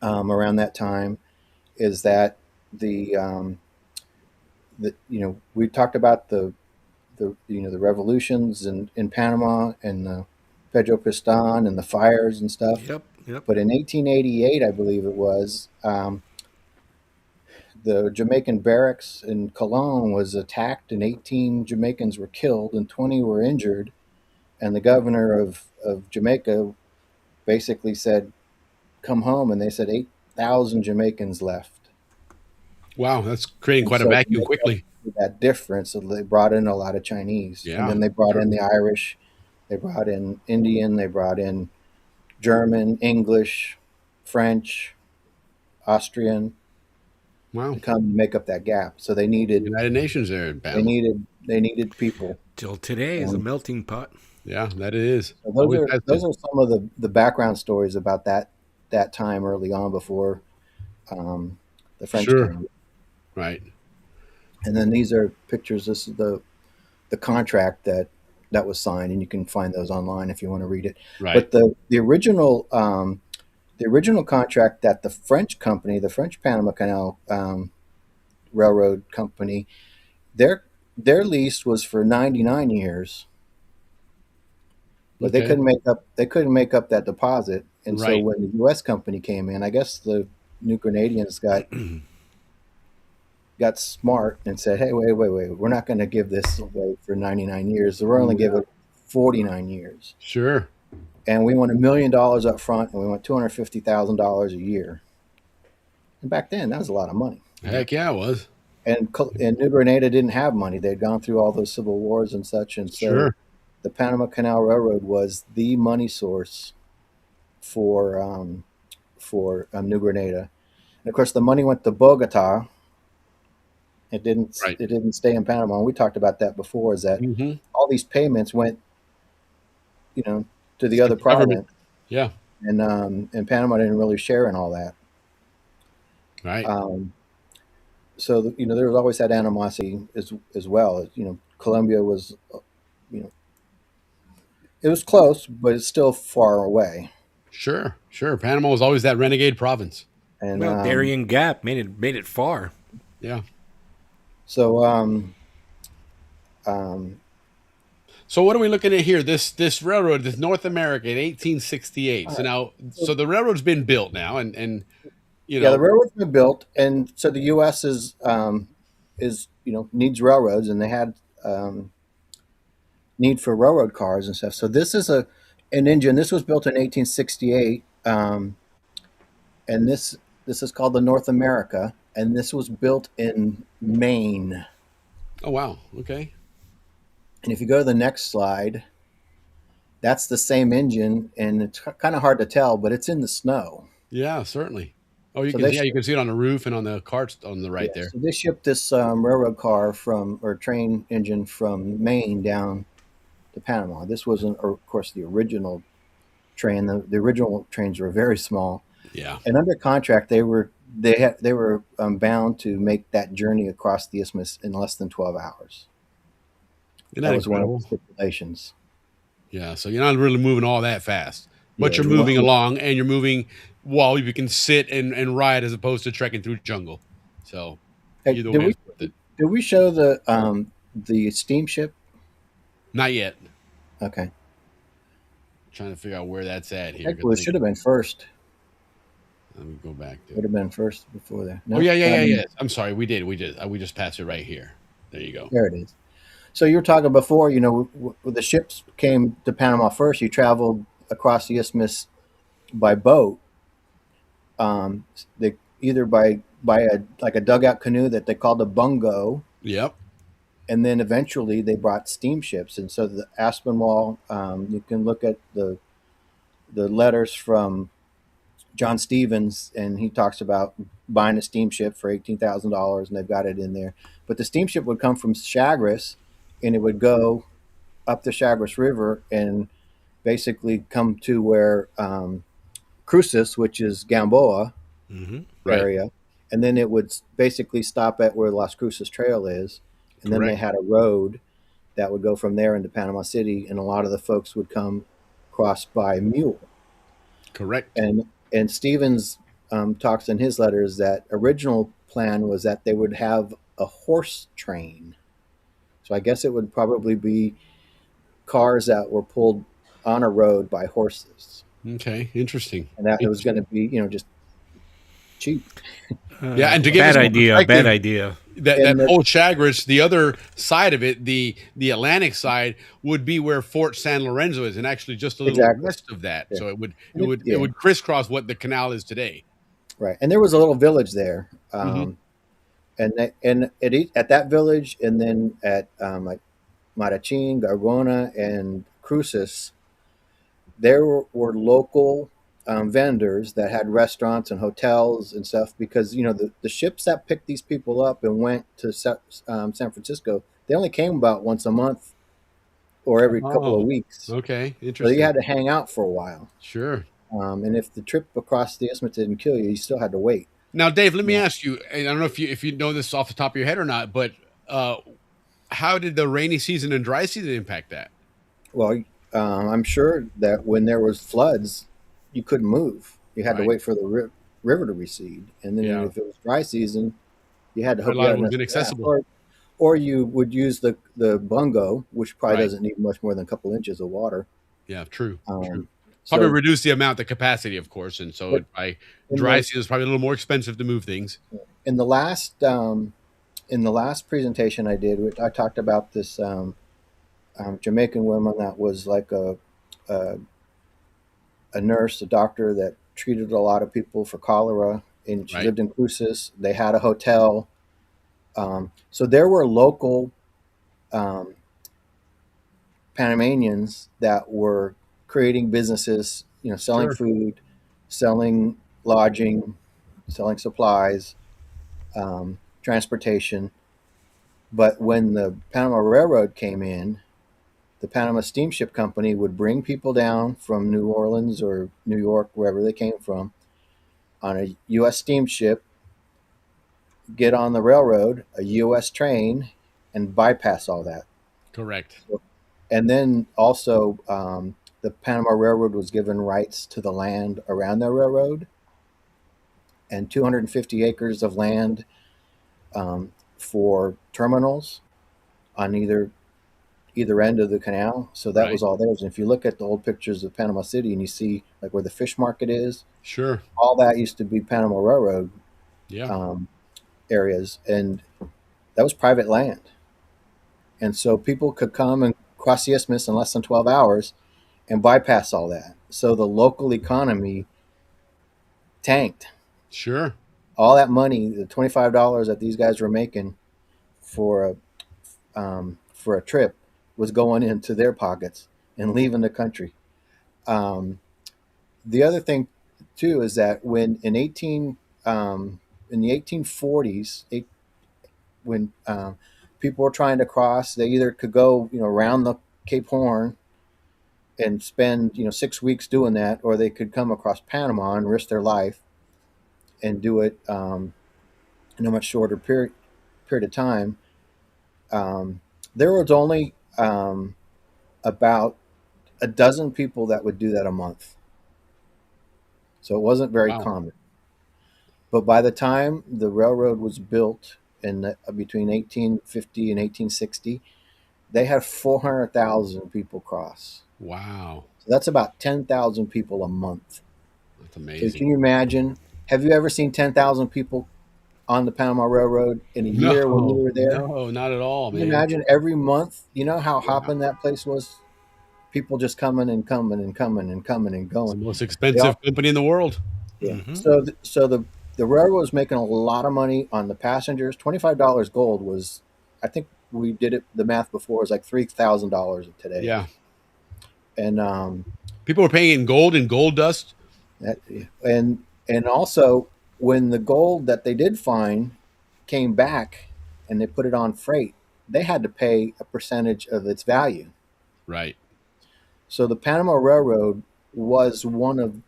around that time is that the we talked about the revolutions in Panama and the Pedro Piston and the fires and stuff. Yep, yep. But in 1888, I believe it was, the Jamaican barracks in Cologne was attacked, and 18 Jamaicans were killed and 20 were injured. And the governor of Jamaica basically said, "Come home," and they said 8,000 Jamaicans left. Wow. That's creating And quite a so to vacuum make up quickly. for that difference, so they brought in a lot of Chinese, and Yeah. then they brought Sure. in the Irish, they brought in Indian, they brought in German, English, French, Austrian Wow. to come make up that gap. So they needed United Nations there in they Panama. needed they needed people. Till today is a And melting pot. Yeah, that it is. so Always has those been. are some of the background stories about that time early on before um, the French Sure. came. Right. And then these are pictures. This is the contract that was signed, and you can find those online if you want to read it. Right. But the original contract that the French company, the French Panama Canal Railroad Company, their lease was for 99 years, but Okay. they couldn't make up that deposit. And so Right. when the U.S. company came in, I guess the New Grenadians got smart and said, "Hey, wait, we're not going to give this away for 99 years. We're only give it 49 years, Sure. and we want $1 million up front, and we want $250,000 a year." And back then, that was a lot of money. Heck yeah, it was. And New Grenada didn't have money. They'd gone through all those civil wars and such, and so Sure. the Panama Canal Railroad was the money source for New Grenada. And of course, the money went to Bogota. Right. It didn't stay in Panama. And we talked about that before. Is that Mm-hmm. all these payments went, to the other Government. province, Yeah. and Panama didn't really share in all that. Right. So there was always that animosity as well. Colombia was, it was close, but it's still far away. Sure. Sure. Panama was always that renegade province. And Well, Darien Gap made it far. Yeah. so So what are we looking at here? This railroad, this North America in 1868. So now, so the railroad's been built now, and yeah, the railroad's been built, and so the U.S. is needs railroads, and they had need for railroad cars and stuff. So this is an engine. This was built in 1868, and this is called the North America, and this was built in Maine. Oh wow. Okay. And if you go to the next slide, that's the same engine, and it's kind of hard to tell, but it's in the snow. Yeah, certainly. Oh, you So can, they yeah, you can see it on the roof and on the carts on the right Yeah, there. so they shipped this railroad car from or train engine from Maine down to Panama. This wasn't, of course, the original train. The original trains were very small, Yeah. and under contract they were bound to make that journey across the isthmus in less than 12 hours. Isn't That that was one of the incredible? stipulations. Yeah. So you're not really moving all that fast, but Yeah, you're the moving one, along and you're moving while you can sit and ride as opposed to trekking through jungle. So hey, either did way we is worth it. did we show the steamship? Not yet. Okay, Trying to figure out where that's at here. 'Cause well, I it think, should have been first. let me go back to Would it. have been first before there. Oh No, yeah. I'm sorry. We did. We did. We just passed it right here. There you go. there it is. So you were talking before, the ships came to Panama first. You traveled across the isthmus by boat. They either by a like a dugout canoe that they called a bungo, Yep. and then eventually they brought steamships. And so the Aspinwall, you can look at the letters from John Stevens, and he talks about buying a steamship for $18,000, and they've got it in there. But the steamship would come from Chagres, and it would go up the Chagres River and basically come to where Cruces, which is Gamboa Right. area, and then it would basically stop at where Las Cruces Trail is, and then they Correct. had a road that would go from there into Panama City, and a lot of the folks would come cross by mule. Correct. And Stevens talks in his letters that original plan was that they would have a horse train. So I guess it would probably be cars that were pulled on a road by horses, Okay. Interesting. and that it was going to be just cheap. Yeah, and to give us Bad more idea. Bad perspective, idea. that And old Chagres, the other side of it, the Atlantic side, would be where Fort San Lorenzo is, and actually just a little Exactly. west of that. Yeah. So it Yeah. would crisscross what the canal is today. Right, and there was a little village there, Mhm. at that village, and then at like Marachin, Gargona, and Cruces, there were local vendors that had restaurants and hotels and stuff, because the ships that picked these people up and went to San Francisco, they only came about once a month or every couple of Oh, weeks, okay, so you interesting. had to hang out for a while. Sure. And if the trip across the isthmus didn't kill you, you still had to wait. Now, Dave, let me Yeah. ask you, and I don't know if you know this off the top of your head or not, but how did the rainy season and dry season impact that? Well, I'm sure that when there was floods, you couldn't move. You had to Right. wait for the river to recede, and then Yeah. if it was dry season, you had to A hope you lot had of it was enough gas, inaccessible. or you would use the bungo, which probably Right. doesn't need much more than a couple inches of water. Yeah, true. True. Um, Probably so, reduce the amount, the capacity, of course, and so but by in dry the season, it's probably a little more expensive to move things. in the last presentation I did, I talked about this Jamaican woman that was like a a nurse, a doctor that treated a lot of people for cholera, and she Right. lived in Cruces. They had a hotel, so there were local um, Panamanians that were creating businesses, selling Sure. food, selling lodging, selling supplies, transportation. But when the Panama Railroad came in, the Panama Steamship Company would bring people down from New Orleans or New York, wherever they came from, on a U.S. steamship, get on the railroad, a U.S. train, and bypass all that. Correct. And then also, the Panama Railroad was given rights to the land around the railroad, and 250 acres of land for terminals on either end of the canal. So that Right. was all theirs. And if you look at the old pictures of Panama City and you see like where the fish market is, Sure. all that used to be Panama Railroad Yeah. areas, and that was private land. And so people could come and cross the isthmus in less than 12 hours and bypass all that. So the local economy tanked. Sure. All that money, the $25 that these guys were making for a trip, was going into their pockets. and leaving the country. The other thing too is that when in the 1840s, when people were trying to cross, they either could go around the Cape Horn and spend 6 weeks doing that, or they could come across Panama and risk their life and do it in a much shorter period of time. There was only about a dozen people that would do that a month, so it wasn't very common. But by the time the railroad was built between 1850 and 1860, they had 400,000 people cross. Wow. So that's about 10,000 people a month. That's amazing. So can you imagine? Have you ever seen 10,000 people on the Panama Railroad in a year when you were there? No, not at all, Can man. you imagine every month? You know how hopping that place was? People just coming and coming and coming and coming and going. It's the most expensive company in the world. Yeah. So the railroad was making a lot of money on the passengers. $25 gold was, I think we did the math before, it was like $3,000 today. Yeah. And people were paying in gold and gold dust. And also when the gold that they did find came back and they put it on freight, they had to pay a percentage of its value. Right. So the Panama Railroad was one of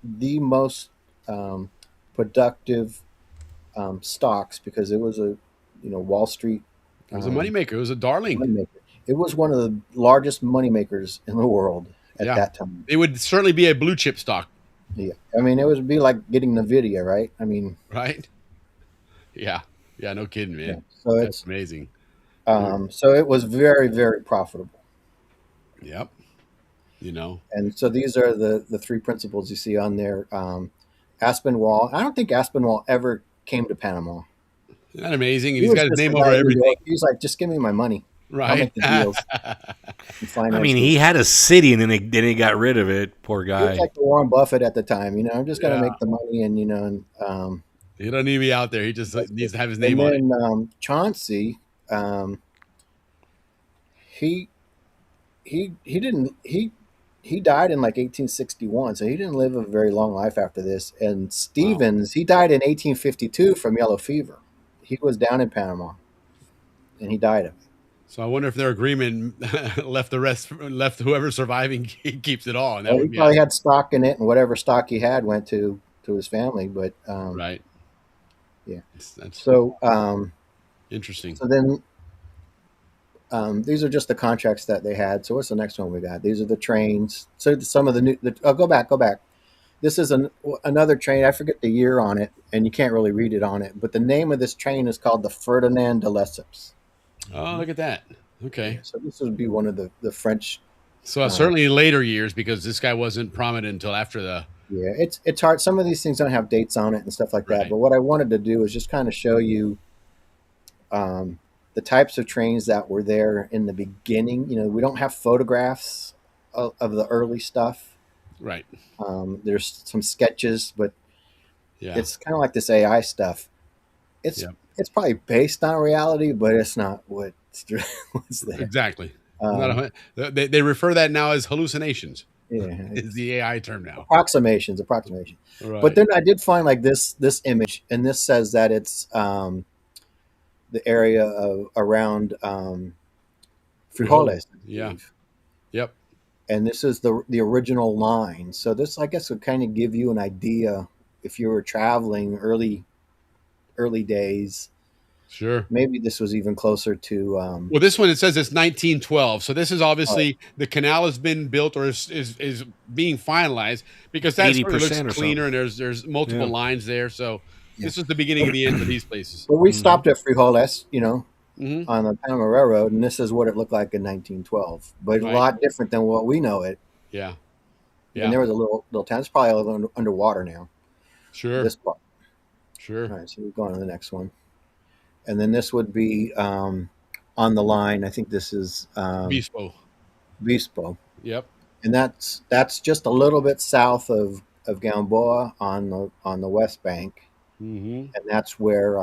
the most productive stocks, because it was a Wall Street. It was a moneymaker. It was a darling. Moneymaker. It was one of the largest moneymakers in the world at that time. It would certainly be a blue chip stock. Yeah, I mean, it would be like getting Nvidia, right? I mean, right? Yeah, no kidding, man. Yeah. So that's amazing. So it was very, very profitable. Yep. And so these are the three principles you see on there. Aspinwall. I don't think Aspinwall ever came to Panama. Isn't that amazing? And he's got his name over everything. He's like, just give me my money. Right. I'll make the deals. I mean, he had a city and then he got rid of it. Poor guy. He was like Warren Buffett at the time. I'm just going to make the money, and he don't need to be out there. He just needs to have his name on it. And Chauncey, he died in like 1861, so he didn't live a very long life after this. And Stevens, he died in 1852 from yellow fever. He was down in Panama, and he died of it. So I wonder if their agreement left whoever's surviving keeps it all. And he probably had stock in it, and whatever stock he had went to his family. But right, yeah. That's so interesting. So then, these are just the contracts that they had. So what's the next one we got? These are the trains. So some of the new. Go back. This is another train. I forget the year on it, and you can't really read it on it. But the name of this train is called the Ferdinand de Lesseps. Oh, look at that. Okay. So this would be one of the French. So certainly in later years, because this guy wasn't prominent until after the. Yeah, it's hard. Some of these things don't have dates on it and stuff like that. But what I wanted to do is just kind of show you the types of trains that were there in the beginning. We don't have photographs of the early stuff. Right. There's some sketches, but yeah, it's kind of like this AI stuff. It's probably based on reality, but it's not what's there. Exactly. They refer that now as hallucinations. Yeah, is the AI term now. Approximations. Right. But then I did find like this image, and this says that it's the area around Frijoles. Yeah. Yep. And this is the original line. So this, I guess, would kind of give you an idea if you were traveling early days. Sure. Maybe this was even closer to. Well, this one, it says it's 1912. So this is obviously the canal has been built or is being finalized, because that sort of looks cleaner and there's multiple lines there. So this is the beginning of the end of these places. Well, we stopped at Frijoles, on the Panama Railroad, and this is what it looked like in 1912. But a lot different than what we know it. Yeah. And there was a little town. It's probably a little underwater now. Sure. This part. Sure. All right, so we're going to the next one. And then this would be on the line. I think this is Bispo. Yep. And that's just a little bit south of Balboa on the west bank. Mm-hmm. And that's where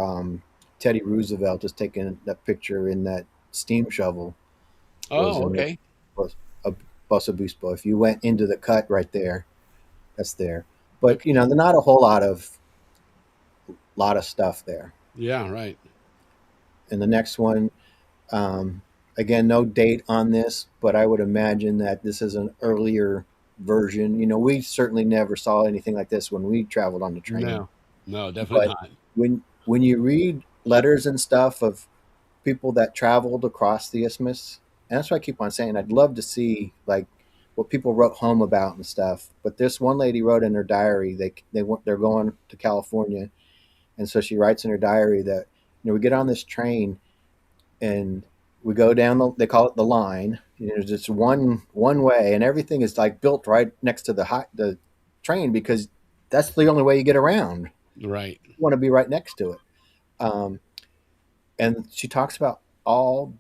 Teddy Roosevelt is taking that picture in that steam shovel. Oh, okay. Was Los Obispo. If you went into the cut right there, that's there. But you know, there's not a whole lot of stuff there. Yeah, right. And the next one, again, no date on this, but I would imagine that this is an earlier version. You know, we certainly never saw anything like this when we traveled on the train. No, definitely But not. when you read letters and stuff of people that traveled across the isthmus, and that's why I keep on saying I'd love to see like what people wrote home about and stuff. But this one lady wrote in her diary they're going to California, and so she writes in her diary that we get on this train and we go down they call it the line. You know, there's just one way, and everything is like built right next to the train because that's the only way you get around. Right. You want to be right next to it. And she talks about all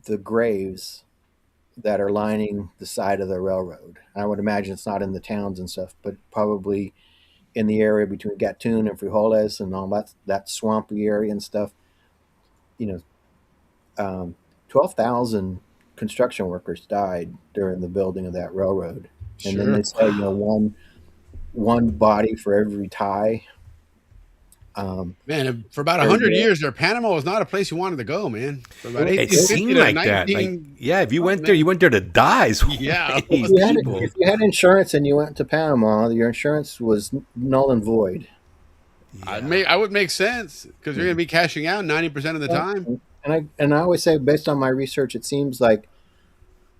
the graves that are lining the side of the railroad. I would imagine it's not in the towns and stuff, but probably in the area between Gatun and Frijoles and all that swampy area and stuff. You know, 12,000 construction workers died during the building of that railroad. And then they say, one body for every tie. Man, for about 100 years there, Panama was not a place you wanted to go, man. For about It seemed like that. Like, yeah, if you went there, you went there to die. Yeah. If you had insurance and you went to Panama, your insurance was null and void. Yeah. I would make sense because you're going to be cashing out 90% of the time. And I always say, based on my research, it seems like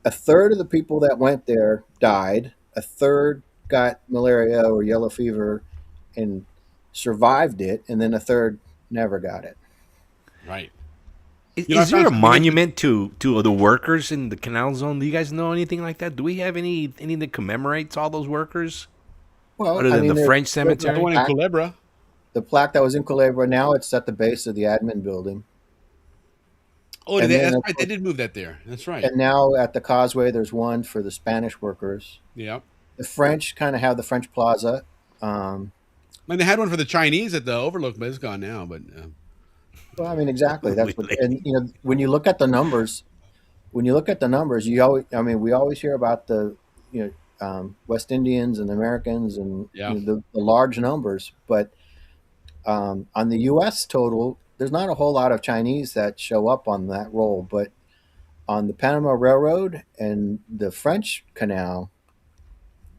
a third of the people that went there died. A third got malaria or yellow fever and survived it, and then a third never got it. Right. Is there a monument to the workers in the Canal Zone? Do you guys know anything like that? Do we have anything that commemorates all those workers? Well, other than the French cemetery? The one in Culebra. The plaque that was in Culebra, now it's at the base of the admin building. Oh, that's right. They did move that there. That's right. And now at the Causeway, there's one for the Spanish workers. Yeah. The French kind of have the French Plaza. They had one for the Chinese at the Overlook, but it's gone now. But well, I mean, exactly. That's what. And when you look at the numbers, we always hear about the West Indians and Americans and the large numbers, but on the U.S. total, there's not a whole lot of Chinese that show up on that roll, but on the Panama Railroad and the French Canal,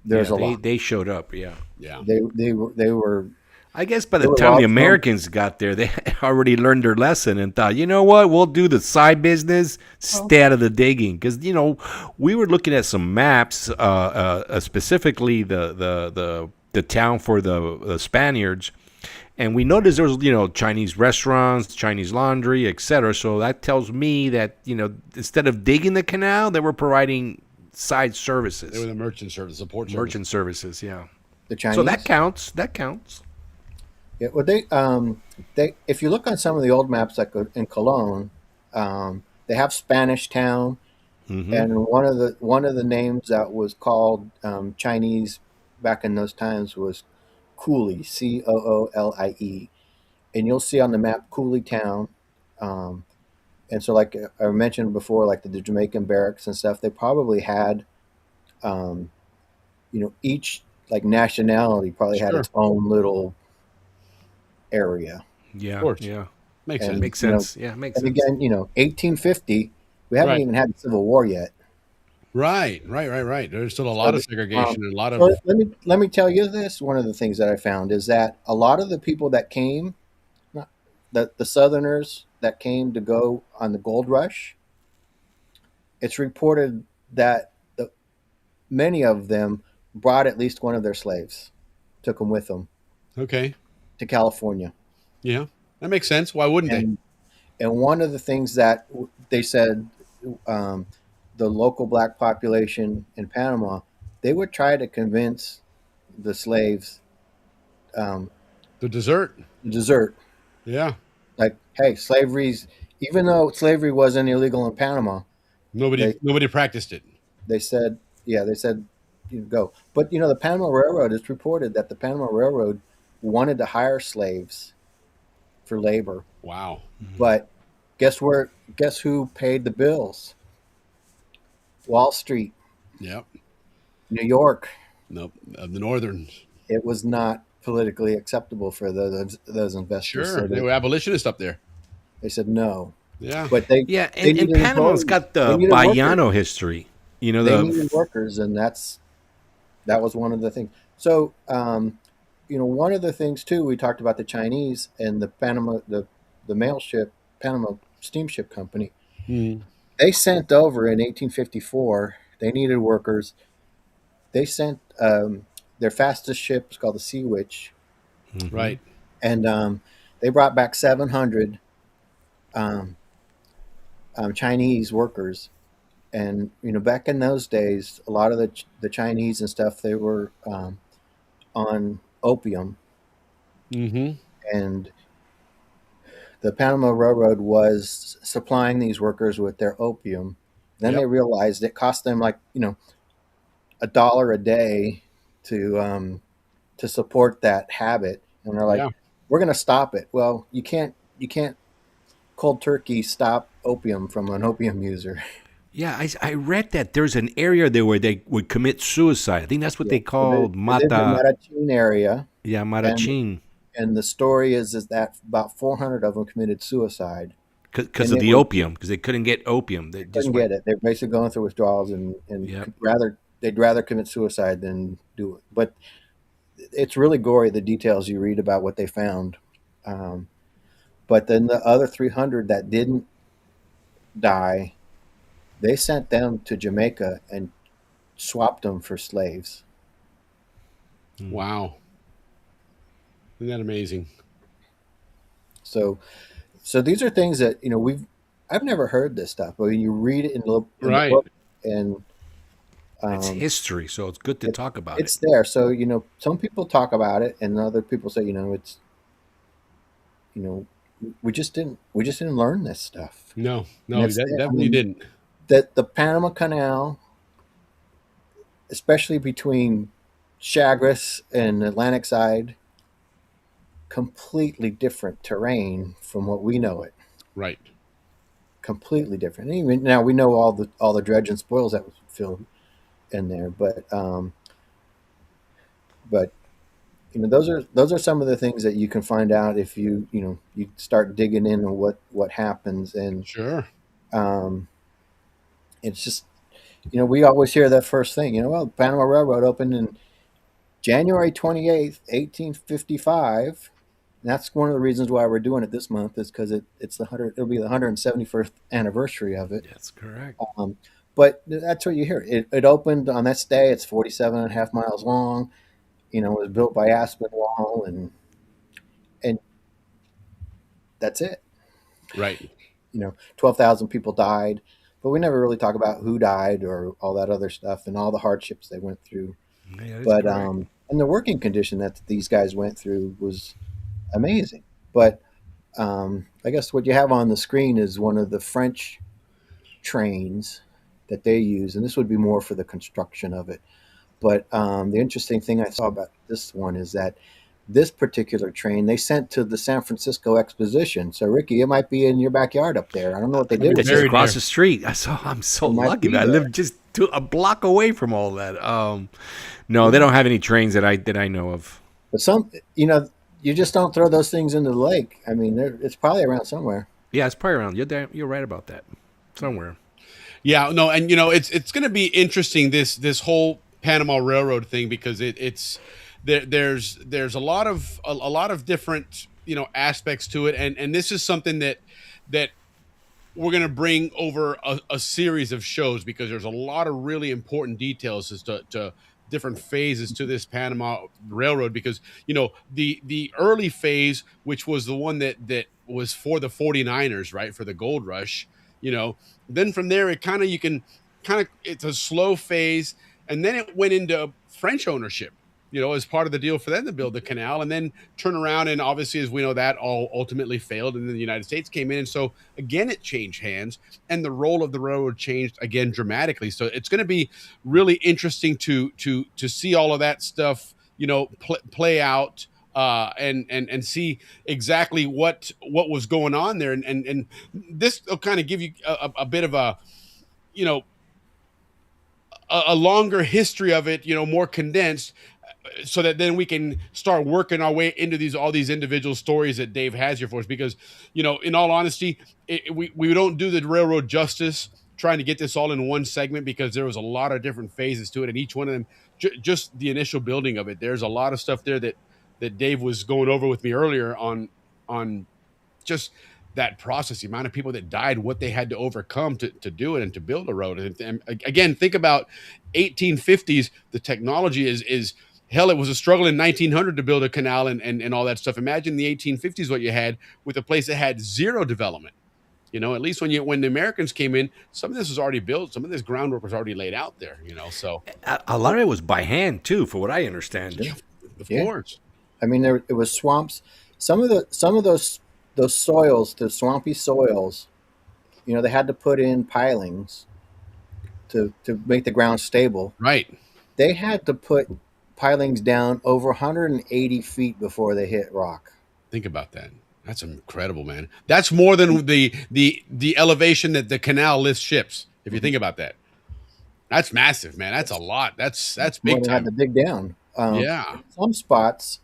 there's a lot. They showed up, yeah. They were. I guess by the time the Americans got there, they already learned their lesson and thought, you know what, we'll do the side business, stay out of the digging. Because we were looking at some maps, specifically the town for the Spaniards. And we noticed there was, Chinese restaurants, Chinese laundry, etc. So that tells me that, instead of digging the canal, they were providing side services. They were the merchant service, support service. Merchant services, yeah. The Chinese. So that counts. That counts. Yeah. Well, they if you look on some of the old maps like in Cologne, they have Spanish Town, and one of the names that was called Chinese back in those times was Coolie, Coolie, and you'll see on the map Coolie Town, and so like I mentioned before, like the Jamaican barracks and stuff, they probably had, each like nationality probably had its own little area. Yeah, of course. Yeah, makes sense. Makes sense. Yeah, makes sense. And again, 1850, we haven't even had the Civil War yet. Right. There's still a lot of segregation and a lot of. Well, let me tell you this. One of the things that I found is that a lot of the people that came, the Southerners that came to go on the gold rush, it's reported that many of them brought at least one of their slaves, took them with them. Okay. To California. Yeah, that makes sense. Why wouldn't they? And one of the things that they said. The local black population in Panama, they would try to convince the slaves to desert. Yeah. Like, hey, even though slavery wasn't illegal in Panama, nobody practiced it. They said, go. But the Panama Railroad, it's reported that the Panama Railroad wanted to hire slaves for labor. Wow. But guess who paid the bills? Wall Street. Yep. New York, Nope. Of the northern. it was not politically acceptable for those investors. Sure. So They were abolitionists up there. they said no. Yeah. But they Yeah, they and needed Panama's employees. got They the needed workers. Baiano history. You know, They the needed workers, and that was one of the things. So, one of the things too, we talked about the Chinese and the mail ship, Panama Steamship Company. Mm. They sent over in 1854. They needed workers. They sent their fastest ship is called the Sea Witch, Right. and they brought back 700 um, Chinese workers. And back in those days, a lot of the Chinese and stuff, they were on opium, Mm-hmm. and the Panama Railroad was supplying these workers with their opium. Then Yep. they realized it cost them like $1 a day to support that habit, and they're like, Yeah. "We're going to stop it." Well, you can't cold turkey stop opium from an opium user. Yeah, I read that there's an area there where they would commit suicide. I think that's what they called It was in the Marachin area, Yeah, and Marachin, the story is that about 400 of them committed suicide because and of it the was- opium, because they couldn't get opium. They just couldn't get it. They're basically going through withdrawals and Yep. they'd rather commit suicide than do it. But it's really gory, the details you read about what they found. Um, but then the other 300 that didn't die, they sent them to Jamaica and swapped them for slaves. Wow. Isn't that amazing? So these are things that I've never heard this stuff, but when you read it in the Right. book, and It's history, so it's good to talk about it's it. there. So some people talk about it, and other people say it's we just didn't learn this stuff. No, And that's it. I definitely mean, didn't. That the Panama Canal, especially between Chagres and Atlantic side, completely different terrain from what we know it. Right. Completely different. And even now we know all the dredge and spoils that was filled in there, but those are some of the things that you can find out if you start digging into what happens. And Sure. it's just we always hear that first thing, well, the Panama Railroad opened in January 28th, 1855. And that's one of the reasons why we're doing it this month, is because it'll be the 171st anniversary of it. That's correct. But that's what you hear. It opened on this day. It's 47 and a half miles long. It was built by Aspinwall, and that's it. Right. 12,000 people died, but we never really talk about who died or all that other stuff and all the hardships they went through. Yeah, that's But correct. and the working condition that these guys went through was amazing. But I guess what you have on the screen is one of the French trains that they use, and this would be more for the construction of it. But the interesting thing I saw about this one is that this particular train they sent to the San Francisco Exposition. So, Ricky, it might be in your backyard up there. I don't know what they did with That's it. just across the street. I'm so It might lucky. be I there. live just a block away from all that. No, they don't have any trains that I know of. But you just don't throw those things into the lake. I mean, it's probably around somewhere. Yeah, it's probably around. You're right about that. Somewhere. Yeah, no, and it's going to be interesting, this whole Panama Railroad thing, because there's a lot of different aspects to it, and this is something that we're going to bring over a series of shows, because there's a lot of really important details as to different phases to this Panama Railroad, because the early phase, which was the one that was for the 49ers, right, for the gold rush, then from there it's a slow phase, and then it went into French ownership, as part of the deal for them to build the canal, and then turn around, and obviously, as we know, that all ultimately failed, and then the United States came in, and so again it changed hands, and the role of the railroad changed again dramatically. So it's going to be really interesting to see all of that stuff play out, and see exactly what was going on there, and this will kind of give you a bit of a a longer history of it, more condensed, so that then we can start working our way into all these individual stories that Dave has here for us. Because, in all honesty, we don't do the railroad justice trying to get this all in one segment, because there was a lot of different phases to it, and each one of them, just the initial building of it, there's a lot of stuff there that Dave was going over with me earlier on just that process, the amount of people that died, what they had to overcome to do it and to build a road. And again, think about 1850s. The technology is hell. It was a struggle in 1900 to build a canal and all that stuff. Imagine the 1850s, what you had with a place that had zero development. At least when the Americans came in, some of this was already built. Some of this groundwork was already laid out there. So A lot of it was by hand too, for what I understand. yeah, of course. I mean, it was swamps. Some of those soils, the swampy soils, they had to put in pilings to make the ground stable. Right. They had to put pilings down over 180 feet before they hit rock. Think about that. That's incredible, man. That's more than the elevation that the canal lifts ships. If you think about that, that's massive, man. That's a lot. That's big They time. had to dig down. Yeah. Some spots,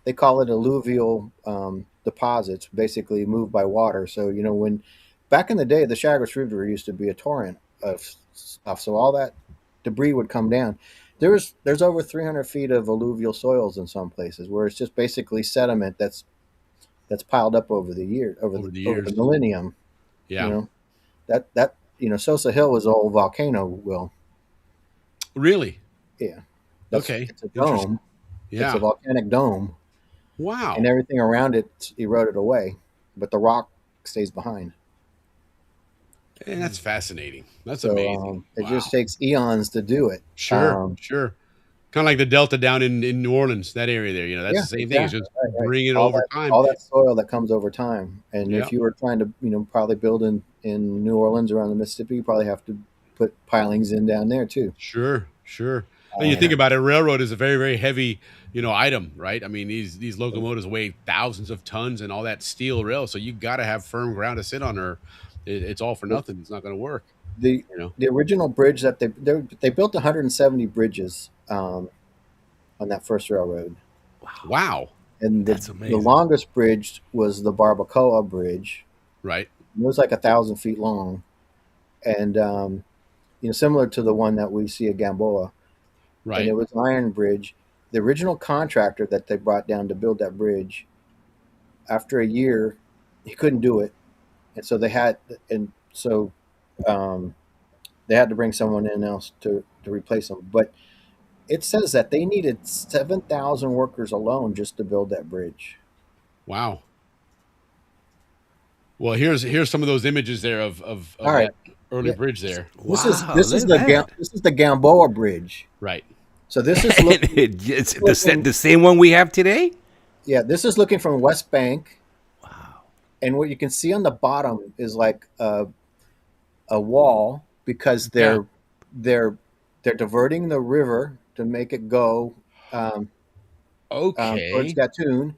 they call it alluvial deposits, basically moved by water. So when back in the day, the Chagres River used to be a torrent of stuff. So all that debris would come down. There's over 300 feet of alluvial soils in some places where it's just basically sediment that's piled up over the years. Over the millennium. Yeah. That Sosa Hill was an old volcano. Will. Really? Yeah. Okay. It's a dome. Yeah. It's a volcanic dome. Wow. And everything around it eroded away, but the rock stays behind. And that's fascinating. That's So, amazing. It just takes eons to do it. Sure. Kind of like the Delta down in New Orleans, that area there. That's the same thing. It's just bring it over time. All that soil that comes over time. And Yeah. if you were trying to, probably build in New Orleans around the Mississippi, you probably have to put pilings in down there too. Sure. And you think about it, railroad is a very, very heavy, item, right? I mean, these locomotives weigh thousands of tons and all that steel rail. So you got to have firm ground to sit on, or it's all for nothing. It's not going to work. The original bridge that they built 170 bridges on that first railroad. Wow. And That's the amazing. longest bridge was the Barbacoa Bridge. Right. It was like 1,000 feet long, and similar to the one that we see at Gamboa. Right. And it was an iron bridge. The original contractor that they brought down to build that bridge, after a year, he couldn't do it, and so they had to bring someone in else to replace him. But it says that they needed 7,000 workers alone just to build that bridge. Wow. Well, here's some of those images there of All right. that early bridge there. This Wow, is look at that. this is the Gamboa Bridge. Right. So this is It's the same one we have today? yeah, this is looking from West Bank. Wow. And what you can see on the bottom is like a wall, because they're diverting the river to make it go Okay. towards Gatun,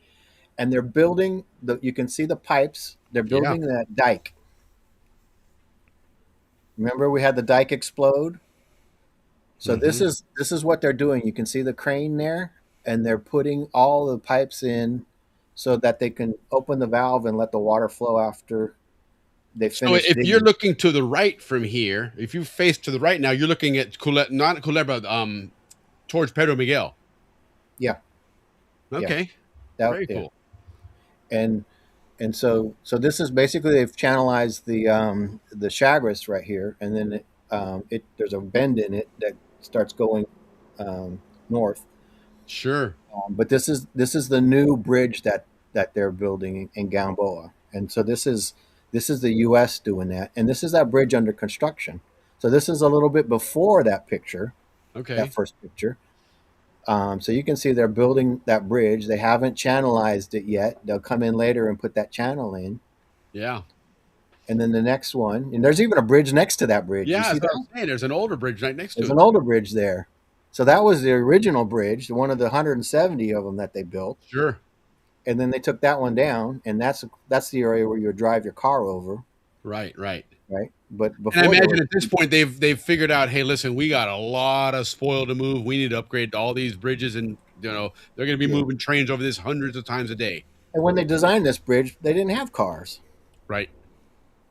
and they're building you can see the pipes. They're building that dike. Remember we had the dike explode? So this is what they're doing. You can see the crane there, and they're putting all the pipes in so that they can open the valve and let the water flow after they So finish. if digging. you're looking to the right from here, if you face to the right now, you're looking at not Culebra, towards Pedro Miguel. Yeah. Okay. That- Very yeah. cool. And so this is basically they've channelized the Chagres right here, and then there's a bend in it that starts going north. Sure. But this is the new bridge that they're building in Gamboa, and so this is the U.S. doing that, and this is that bridge under construction. So this is a little bit before that picture, Okay. that first picture. So you can see they're building that bridge. They haven't channelized it yet. They'll come in later and put that channel in. Yeah. And then the next one, and there's even a bridge next to that bridge. Yeah. You see That's what that? I'm saying. There's an older bridge right next to There's it. an older bridge there. So that was the original bridge, one of the 170 of them that they built. Sure. And then they took that one down, and that's the area where you would drive your car over. Right. right? But And I before there imagine were, at this point they've figured out, hey, listen, we got a lot of spoil to move. We need to upgrade all these bridges, and they're going to be yeah. moving trains over this hundreds of times a day. And when they designed this bridge, they didn't have cars. Right.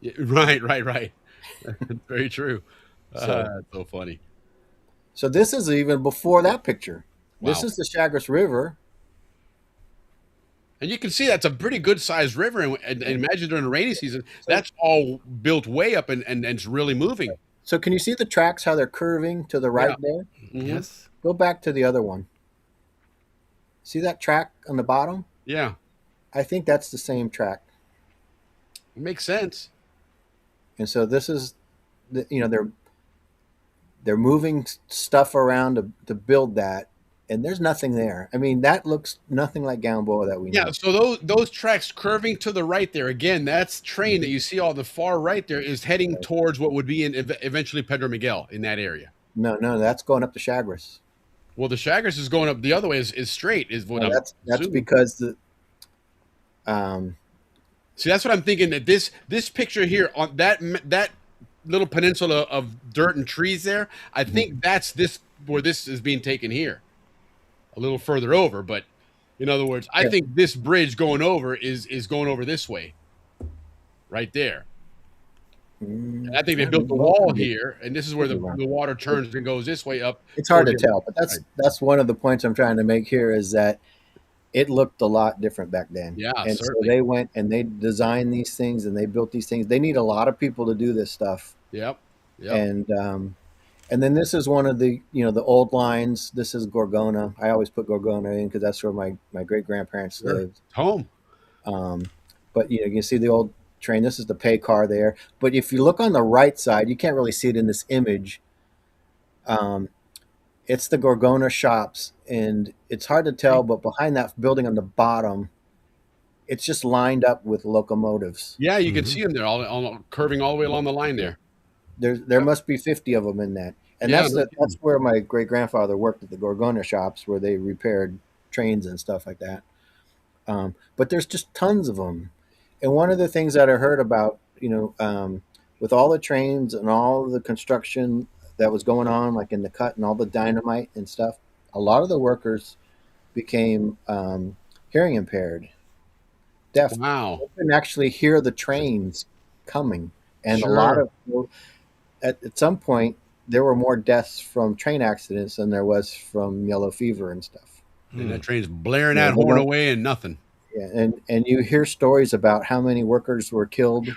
Yeah, right. Very true. So, That's so funny. so this is even before that picture. This Wow. is the Chagres River. And you can see that's a pretty good sized river. And imagine during the rainy season, that's all built way up and it's really moving. So can you see the tracks, how they're curving to the right there? Mhm. Yes. Go back to the other one. See that track on the bottom? Yeah. I think that's the same track. It makes sense. And so this is, they're moving stuff around to build that, and there's nothing there. I mean, that looks nothing like Balboa that we know. Yeah, so those tracks curving to the right there, again, that's train that you see on the far right there is heading towards what would be eventually Pedro Miguel in that area. No, that's going up to Chagres. Well, the Chagres is going up the other way, is straight, is what No, I'm that's assuming. because the See, that's what I'm thinking, that this picture here on that little peninsula of dirt and trees there, I think that's where this is being taken here. A little further over, but in other words, I think this bridge going over is going over this way. Right there. And I think they built the wall here, and this is where the water turns and goes this way up. It's hard to tell, but that's one of the points I'm trying to make here is that it looked a lot different back then. Yeah, and certainly. so they went and they designed these things and they built these things. They need a lot of people to do this stuff. Yep. And then this is one of the the old lines. This is Gorgona. I always put Gorgona in because that's where my great grandparents lived. Home. But you can see the old train. This is the pay car there. But if you look on the right side, you can't really see it in this image. It's the Gorgona shops, and it's hard to tell, but behind that building on the bottom, it's just lined up with locomotives. Yeah, you can see them there, all curving all the way along the line there. There must be 50 of them in that. And Yeah, that's where my great grandfather worked at the Gorgona shops, where they repaired trains and stuff like that. But there's just tons of them. And one of the things that I heard about, with all the trains and all the construction that was going on, like in the cut and all the dynamite and stuff, a lot of the workers became hearing impaired, deaf. Wow. They couldn't actually hear the trains coming. And Sure. a lot of people, at some point, there were more deaths from train accidents than there was from yellow fever and stuff. And that train's blaring that horn away and nothing. Yeah, and you hear stories about how many workers were killed,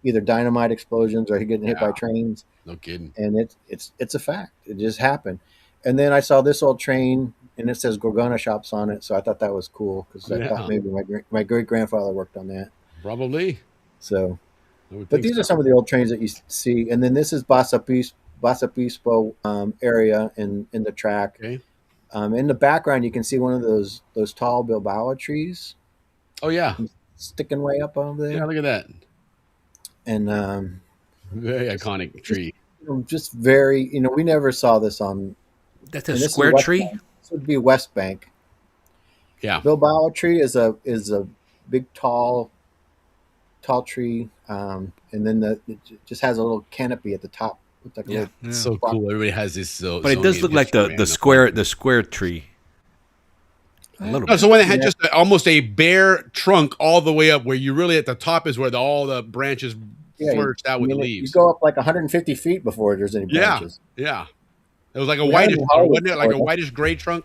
either dynamite explosions or getting hit by trains. No kidding. And it's a fact. It just happened. And then I saw this old train, and it says Gorgona shops on it, so I thought that was cool because I thought maybe my great grandfather worked on that. Probably. So, but these are some of the old trains that you see. And then this is Bassapispo area in the track. Okay. In the background, you can see one of those tall Balboa trees. Oh yeah, sticking way up over there. Yeah, look at that. And very iconic tree. Just very, we never saw this on. That's a square tree. This would be West Bank. Yeah, Balboa tree is a big tall tree, and then it just has a little canopy at the top. Looks like it's so cool. Everybody has this. But it does look like the square tree. A little bit. So when it had just almost a bare trunk all the way up, where you really at the top is where all the branches flourished out with the leaves. You go up like 150 feet before there's any branches. Yeah. It was like a whitish, wasn't it? Like a whitish gray trunk.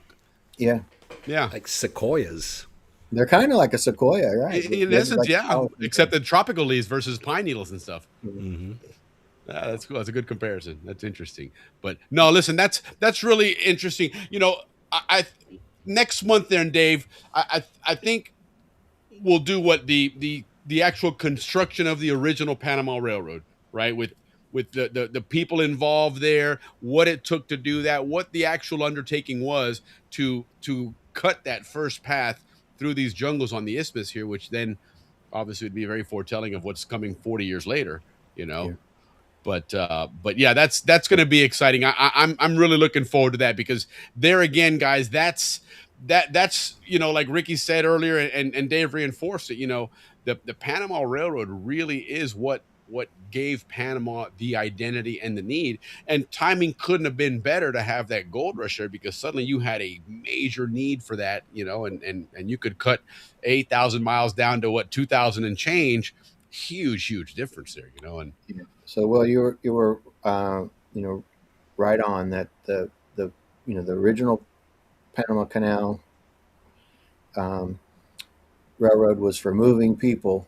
Yeah. Yeah. Like sequoias. They're kind of like a sequoia, right? In essence, except the tropical leaves versus pine needles and stuff. Mm-hmm. That's cool. That's a good comparison. That's interesting. But no, listen, that's really interesting. I next month there, and Dave, I think we'll do what the actual construction of the original Panama Railroad, right? With the people involved there, what it took to do that, what the actual undertaking was to cut that first path through these jungles on the isthmus here, which then obviously would be very foretelling of what's coming 40 years later, Yeah. But yeah, that's going to be exciting. I'm really looking forward to that because there again, guys, that's like Ricky said earlier, and Dave reinforced it. The Panama Railroad really is what what gave Panama the identity and the need. And timing couldn't have been better to have that gold rush there, because suddenly you had a major need for that, and you could cut 8,000 miles down to what, 2,000 and change. Huge difference there, and So, well, you were right on that. The original Panama Canal railroad was for moving people,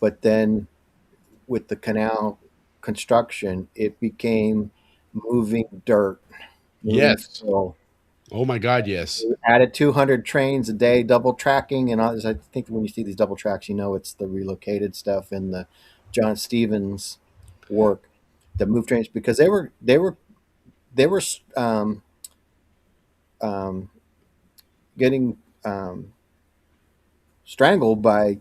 but then with the canal construction, it became moving dirt. Yes. Soil. Oh my God, yes. We added 200 trains a day, double tracking, and others. I think when you see these double tracks, it's the relocated stuff and the John Stevens work that moved trains, because they were getting strangled by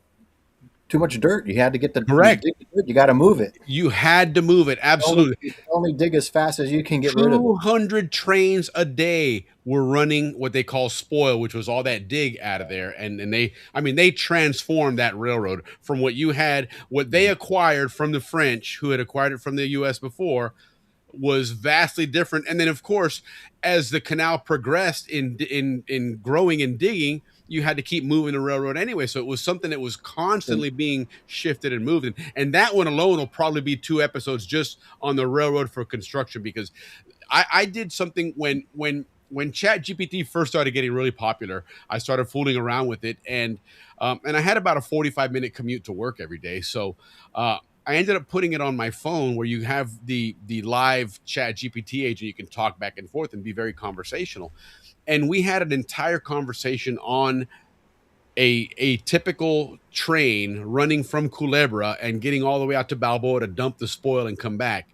too much dirt. You had to get the correct. You got to move it. You had to move it. Absolutely. You only dig as fast as you can get rid of it. 200 trains a day were running what they call spoil, which was all that dig out of there. And they transformed that railroad from what you had, what they acquired from the French, who had acquired it from the U.S. before, was vastly different. And then, of course, as the canal progressed in growing and digging, you had to keep moving the railroad anyway. So it was something that was constantly being shifted and moved. And that one alone will probably be 2 episodes just on the railroad for construction, because I did something when ChatGPT first started getting really popular. I started fooling around with it, and I had about a 45-minute commute to work every day. So I ended up putting it on my phone, where you have the live ChatGPT agent. You can talk back and forth and be very conversational. And we had an entire conversation on a typical train running from Culebra and getting all the way out to Balboa to dump the spoil and come back.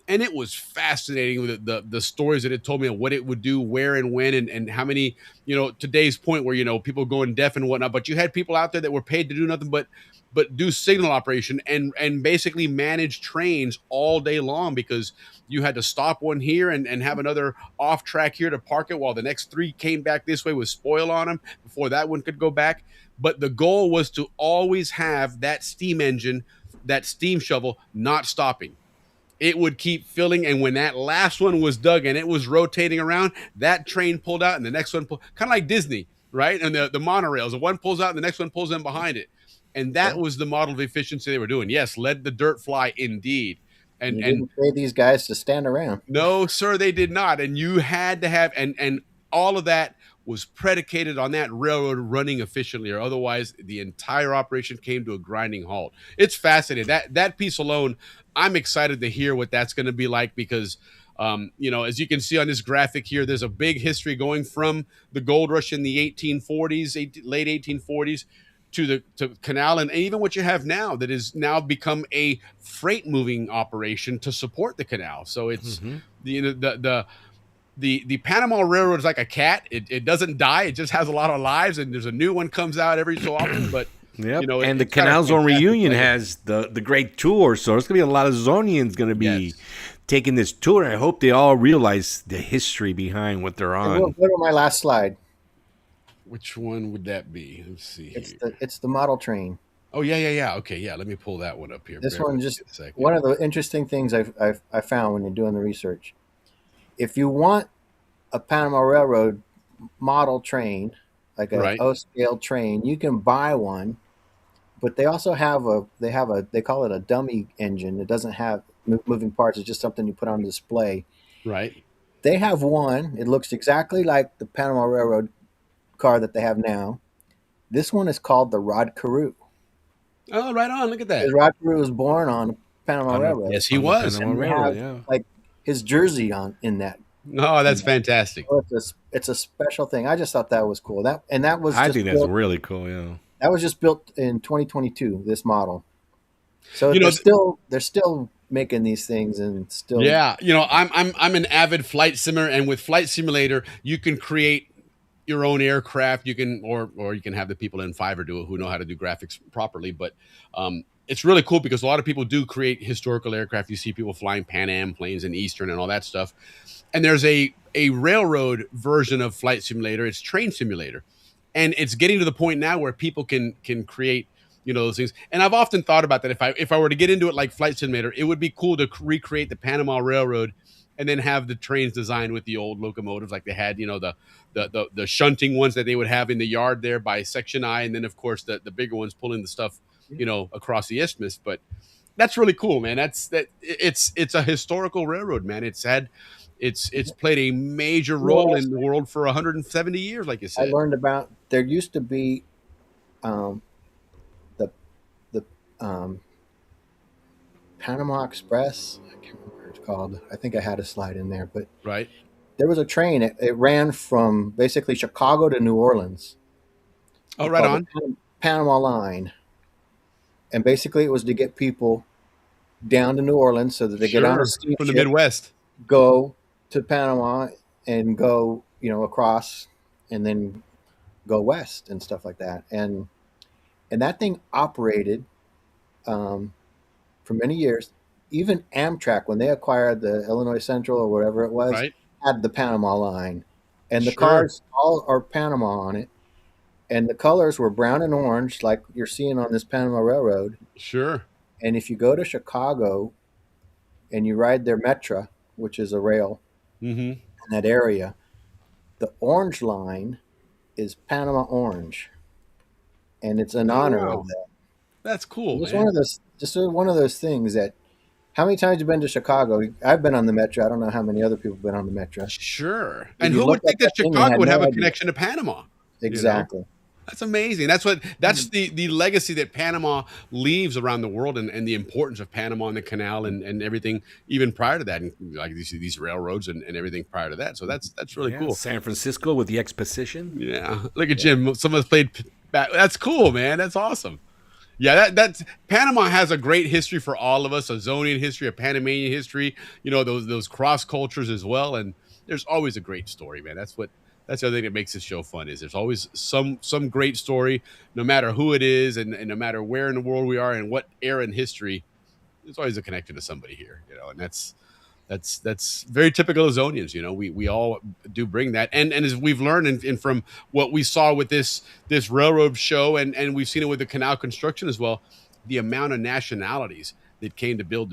And it was fascinating with the stories that it told me of what it would do, where and when, and how many, today's point where, people going deaf and whatnot, but you had people out there that were paid to do nothing but do signal operation and basically manage trains all day long, because you had to stop one here and have another off track here to park it while the next 3 came back this way with spoil on them before that one could go back. But the goal was to always have that steam engine, that steam shovel, not stopping. It would keep filling, and when that last one was dug and it was rotating around, that train pulled out and the next one pulled, kind of like Disney, right? And the monorails, the one pulls out and the next one pulls in behind it. And that was the model of efficiency they were doing. Yes, let the dirt fly, indeed. And you didn't pay these guys to stand around. No, sir, they did not. And you had to have, and all of that was predicated on that railroad running efficiently, or otherwise the entire operation came to a grinding halt. It's fascinating. That piece alone, I'm excited to hear what that's going to be like, because as you can see on this graphic here, there's a big history going from the gold rush in the 1840s, late 1840s, to Canal, and even what you have now, that is now become a freight moving operation to support the canal. So it's the Panama Railroad is like a cat. It doesn't die. It just has a lot of lives, and there's a new one comes out every so often. But yep. And the Canal Zone Reunion has the great tour, so there's gonna be a lot of Zonians gonna be taking this tour. I hope they all realize the history behind what they're on. Go to my last slide. Which one would that be? Let's see. It's the model train. Oh yeah. Okay, yeah. Let me pull that one up here. This one just one of the interesting things I found when you're doing the research. If you want a Panama Railroad model train, like a O-scale train, you can buy one. But they also have they call it a dummy engine. It doesn't have moving parts. It's just something you put on display. Right. They have one. It looks exactly like the Panama Railroad car that they have now. This one is called the Rod Carew. Oh, right on. Look at that. Rod Carew was born on Panama Railroad. Yes, he was. Panama Railroad, like his jersey in that. Oh, that's fantastic. So it's a special thing. I just thought that was cool. I think that's really cool. Yeah. That was just built in 2022. This model. So they're still making these things and still. Yeah, I'm an avid flight simulator, and with Flight Simulator, you can create your own aircraft. You can, or you can have the people in Fiverr do it who know how to do graphics properly. But it's really cool because a lot of people do create historical aircraft. You see people flying Pan Am planes in Eastern and all that stuff. And there's a railroad version of Flight Simulator. It's Train Simulator, and it's getting to the point now where people can create those things. And I've often thought about that. If I were to get into it like Flight Simulator, it would be cool to recreate the Panama Railroad and then have the trains designed with the old locomotives like they had, the shunting ones that they would have in the yard there by Section I, and then of course the bigger ones pulling the stuff, across the isthmus. But that's really cool, man. It's a historical railroad, man. It's played a major role in the world for 170 years, like you I said. learned about there used to be the Panama Express. I can't remember what it's called. I think I had a slide in there, but Right. there was a train. It ran from basically Chicago to New Orleans. Oh, right on. The Panama Line, and basically it was to get people down to New Orleans so that they get on a steamship from the Midwest, go to Panama, and go across, and then go west and stuff like that. And that thing operated for many years. Even Amtrak, when they acquired the Illinois Central or whatever it was, right? had the Panama Line, and the Sure. cars all are Panama on it, and the colors were brown and orange like you're seeing on this Panama Railroad. Sure. And if you go to Chicago and you ride their Metra, which is a rail Mm-hmm. in that area, the orange line is Panama orange, and it's in honor wow. of that. That's cool, It's man. one of those things that. How many times have you been to Chicago? I've been on the Metra. I don't know how many other people have been on the Metra. Sure. If And you who would look think up that that thing, you Chicago had would no have a idea. connection to Panama? Exactly. That's amazing. That's the legacy that Panama leaves around the world, and the importance of Panama and the canal and everything even prior to that, and like these railroads and everything prior to that. So that's really cool. San Francisco with the exposition. Yeah. Look at Jim. Someone's played back. That's cool, man. That's awesome. Yeah, that's Panama has a great history for all of us, a Zonian history, a Panamanian history, those cross cultures as well. And there's always a great story, man. That's the other thing that makes this show fun is there's always some great story, no matter who it is and no matter where in the world we are and what era in history, there's always a connection to somebody here, and that's very typical of Zonians. We all do bring that, and as we've learned, and from what we saw with this railroad show, and we've seen it with the canal construction as well, the amount of nationalities that came to build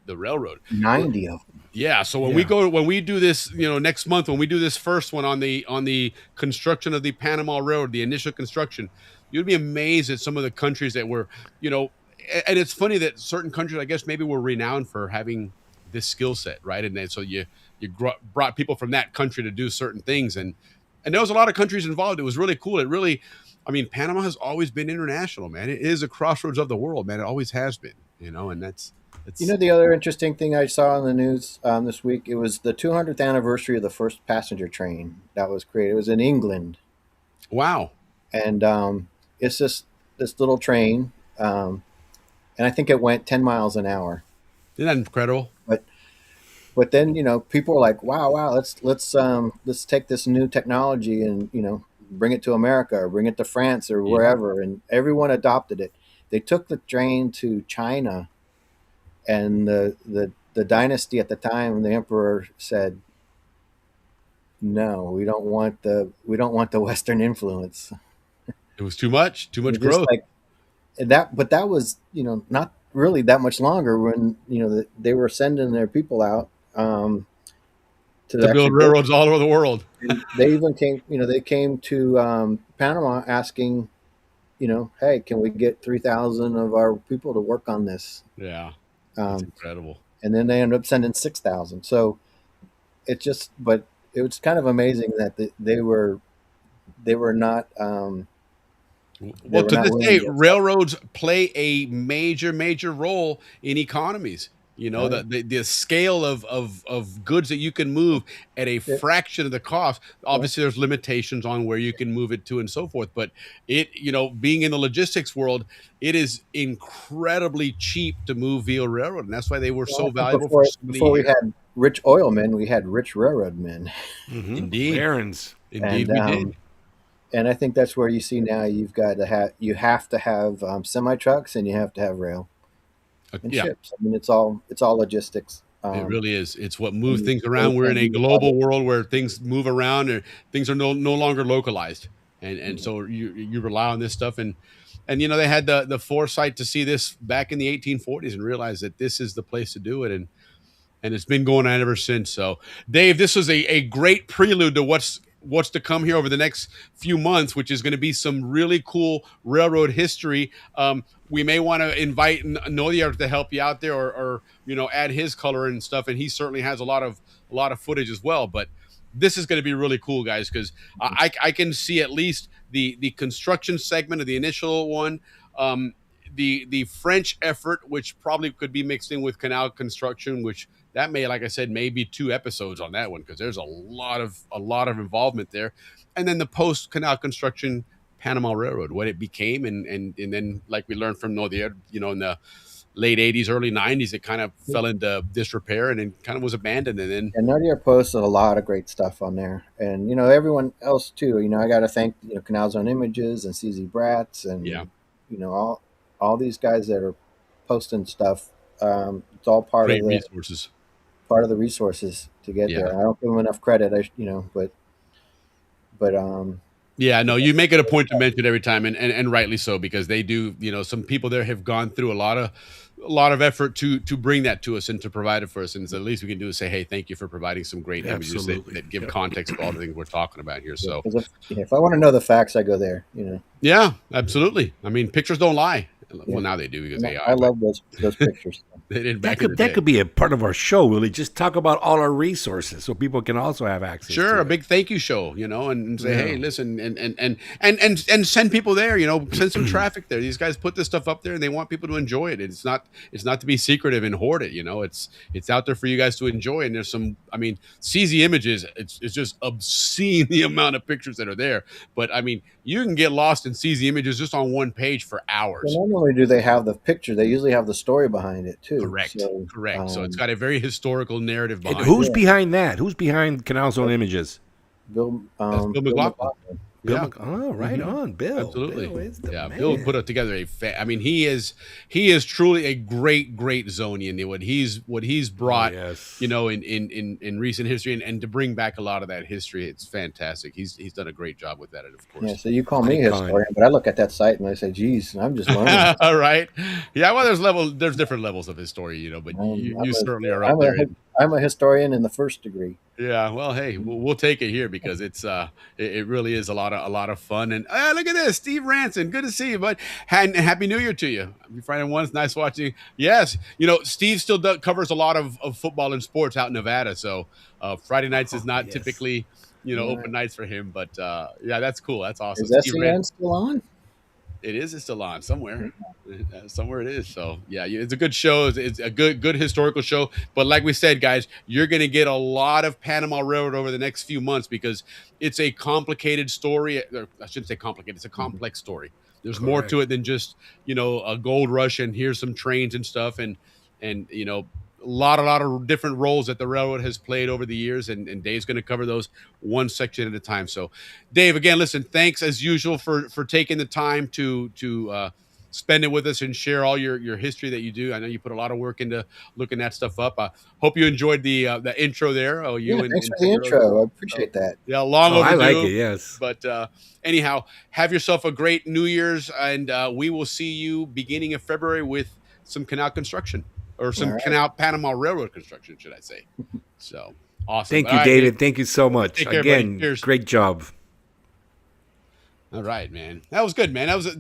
the railroad. 90 of them. Yeah. So when we do this, next month, when we do this first one on the construction of the Panama Railroad, the initial construction, you'd be amazed at some of the countries that were, and it's funny that certain countries, I guess, maybe were renowned for having this skill set, right? And then so you brought people from that country to do certain things, and there was a lot of countries involved. It was really cool. Panama has always been international, man. It is a crossroads of the world, man. It always has been, and that's the other interesting thing I saw in the news this week, it was the 200th anniversary of the first passenger train that was created. It was in England. Wow. And it's this little train, and I think it went 10 miles an hour. Isn't that incredible? But then people are like, wow, let's take this new technology and bring it to America or bring it to France or wherever, and everyone adopted it. They took the train to China, and the dynasty at the time, the emperor said, no, we don't want the Western influence. It was too much growth. But that was not really that much longer when they were sending their people out to build railroads all over the world. They even came to Panama asking, hey, can we get 3,000 of our people to work on this? Yeah, that's incredible. And then they ended up sending 6,000. So but it was kind of amazing that they were not. Well, to this day, railroads play a major role in economies. The scale of goods that you can move at a fraction of the cost. Obviously, there's limitations on where you can move it to and so forth. But being in the logistics world, it is incredibly cheap to move via railroad, and that's why they were so valuable. Before we had rich oil men, we had rich railroad men. Mm-hmm. Indeed, barons. Indeed, we did. And I think that's where you see now you have to have semi trucks, and you have to have rail and ships. It's all logistics. It really is. It's what moves things around. We're in a global world where things move around, and things are no longer localized, and so you rely on this stuff. And and they had the foresight to see this back in the 1840s and realize that this is the place to do it, and it's been going on ever since. So, Dave, this was a great prelude to what's to come here over the next few months, which is going to be some really cool railroad history. We may want to invite Nodia to help you out there, or add his color and stuff. And he certainly has a lot of footage as well. But this is going to be really cool, guys, because I can see at least the construction segment of the initial one. The French effort, which probably could be mixed in with canal construction, which that may, like I said, maybe 2 episodes on that one, because there's a lot of involvement there. And then the post canal construction Panama Railroad, what it became, and then, like we learned from Nodier, in the late 80s, early 90s, it kind of fell into disrepair and then kind of was abandoned. And then Nodier posted a lot of great stuff on there, and everyone else too. I got to thank Canal Zone Images and CZ Bratz and all these guys that are posting stuff. It's all part great of the resources. Part of the resources to get there. I don't give them enough credit, but yeah, no, you make it a point to mention every time, and rightly so, because they do. Some people there have gone through a lot of effort to bring that to us and to provide it for us, and the least we can do is say, hey, thank you for providing some great images that give context to all the things we're talking about here. So, if I want to know the facts, I go there. Yeah, absolutely. I mean, pictures don't lie. Well, now they do because AI. I love those pictures. They didn't that could be a part of our show. Really, just talk about all our resources so people can also have access. Sure, to a big thank you show, and say, hey, listen, and send people there. Send some traffic there. These guys put this stuff up there, and they want people to enjoy it. It's not to be secretive and hoard it. It's out there for you guys to enjoy. And there's some, CZ Images. It's just obscene the amount of pictures that are there. But you can get lost in CZ Images just on one page for hours. Well, not only do they have the picture, they usually have the story behind it too. Correct. So it's got a very historical narrative behind it. Who's behind that? Who's behind Canal Zone Images? Bill McLaughlin. Right on, Bill. Absolutely. Bill Bill put it together he is truly a great Zonian. What he's brought, in recent history, and to bring back a lot of that history, it's fantastic. He's done a great job with that, and of course. Yeah. So you call me a historian, but I look at that site and I say, "Geez, I'm just learning." All right. Yeah. Well, there's different levels of history, but you certainly are up there. I'm a historian in the first degree. Yeah, well, hey, we'll take it here because it's it really is a lot of fun. And look at this, Steve Ranson, good to see you, bud. And Happy New Year to you. Happy Friday one. It's nice watching. Yes, Steve still covers a lot of football and sports out in Nevada, so Friday nights is not typically open nights for him. But yeah, that's cool. That's awesome. Is SCN still on? It is. It's still on somewhere. Somewhere it is. So yeah, it's a good show. It's a good historical show. But like we said, guys, you're going to get a lot of Panama Railroad over the next few months because it's a complicated story. I shouldn't say complicated. It's a complex story. There's more to it than just a gold rush and here's some trains and stuff and a lot of different roles that the railroad has played over the years, and Dave's going to cover those one section at a time. So, Dave, again, listen, thanks as usual for taking the time to spend it with us and share all your history that you do. I know you put a lot of work into looking that stuff up. I hope you enjoyed the intro there. Thanks for the intro. I appreciate that. Yeah, long overdue. I like it. Yes, but anyhow, have yourself a great New Year's, and we will see you beginning of February with some canal construction. Or some Canal Panama Railroad construction, should I say. So, awesome. Thank you, David. Thank you so much. Care, again, great job. All right, man. That was good, man. That was,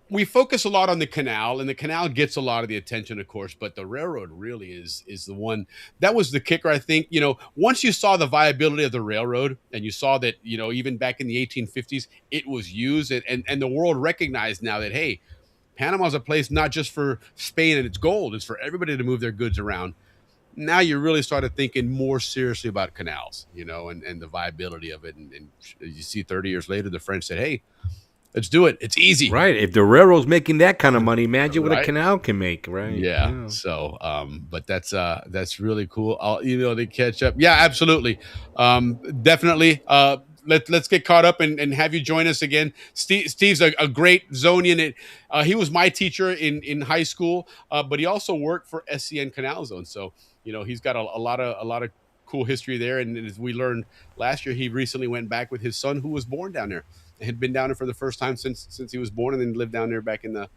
we focus a lot on the canal, and the canal gets a lot of the attention, of course, but the railroad really is the one. That was the kicker, I think. Once you saw the viability of the railroad, and you saw that, even back in the 1850s, it was used, and the world recognized now that, hey, Panama's a place not just for Spain and its gold, it's for everybody to move their goods around. Now you really started thinking more seriously about canals, and the viability of it. And you see 30 years later, the French said, hey, let's do it. It's easy. Right. If the railroad's making that kind of money, imagine what a canal can make, right? Yeah. So, but that's really cool. They catch up. Yeah, absolutely. Definitely. Let's get caught up and have you join us again. Steve's a great Zonian. He was my teacher in high school, but he also worked for SCN Canal Zone. So he's got a lot of cool history there. And as we learned last year, he recently went back with his son, who was born down there, and had been down there for the first time since he was born, and then lived down there back in the,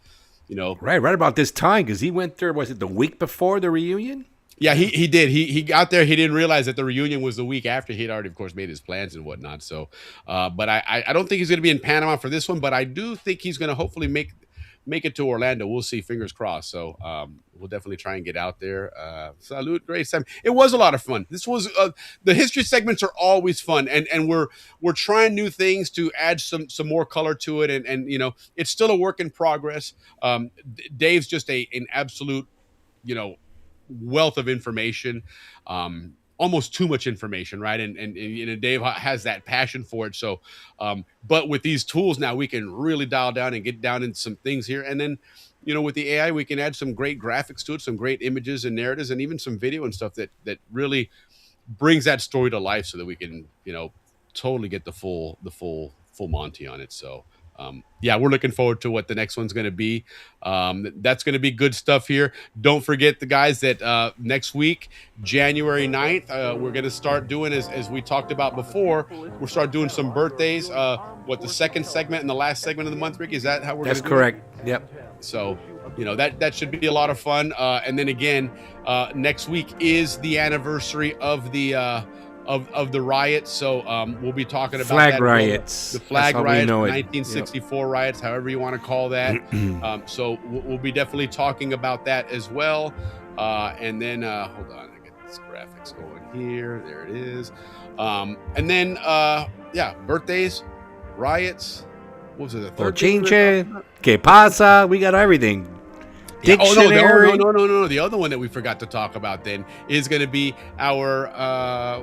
right about this time, because he went there. Was it the week before the reunion? Yeah, he did. He got there. He didn't realize that the reunion was the week after. He'd already, of course, made his plans and whatnot. So, but I don't think he's going to be in Panama for this one. But I do think he's going to hopefully make it to Orlando. We'll see. Fingers crossed. So we'll definitely try and get out there. Salute, great time. It was a lot of fun. This was the history segments are always fun, and we're trying new things to add some more color to it. And it's still a work in progress. Dave's just an absolute wealth of information, almost too much information, right? And Dave has that passion for it. So, but with these tools now, we can really dial down and get down into some things here. And then, with the AI, we can add some great graphics to it, some great images and narratives, and even some video and stuff that really brings that story to life, so that we can, totally get the full Monty on it. So. Yeah, we're looking forward to what the next one's going to be. That's going to be good stuff here. Don't forget, the guys, that next week, January 9th, we're going to start doing, as we talked about before, we'll start doing some birthdays. The second segment and the last segment of the month, Ricky? Is that how we're going to do it? That's correct. Yep. So, that should be a lot of fun. And then again, next week is the anniversary of the of the riots, so we'll be talking about flag riots. The flag riots, 1964 riots, however you want to call that. So we'll be definitely talking about that as well. And then hold on, I get this graphics going here. There it is. And then birthdays, riots. What was it? The third? Chinche, que pasa? We got everything. Yeah, Dictionary. No. The other one that we forgot to talk about then is going to be our,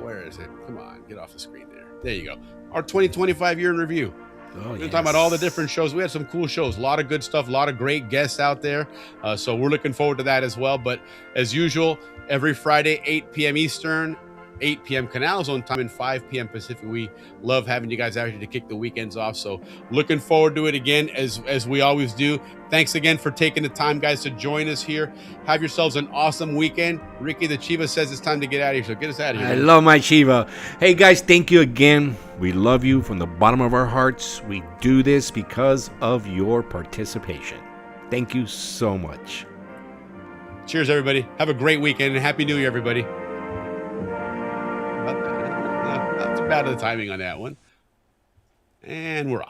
where is it? Come on, get off the screen there. There you go. Our 2025 year in review. We're talking about all the different shows. We had some cool shows, a lot of good stuff, a lot of great guests out there. So we're looking forward to that as well. But as usual, every Friday, 8 p.m. Eastern, 8 p.m. Canal Zone time, and 5 p.m. Pacific. We love having you guys out here to kick the weekends off. So looking forward to it again, as we always do. Thanks again for taking the time, guys, to join us here. Have yourselves an awesome weekend. Ricky, the Chiva, says it's time to get out of here. So get us out of here. I love my Chiva. Hey, guys, thank you again. We love you from the bottom of our hearts. We do this because of your participation. Thank you so much. Cheers, everybody. Have a great weekend, and Happy New Year, everybody. Not too bad of the timing on that one. And we're off.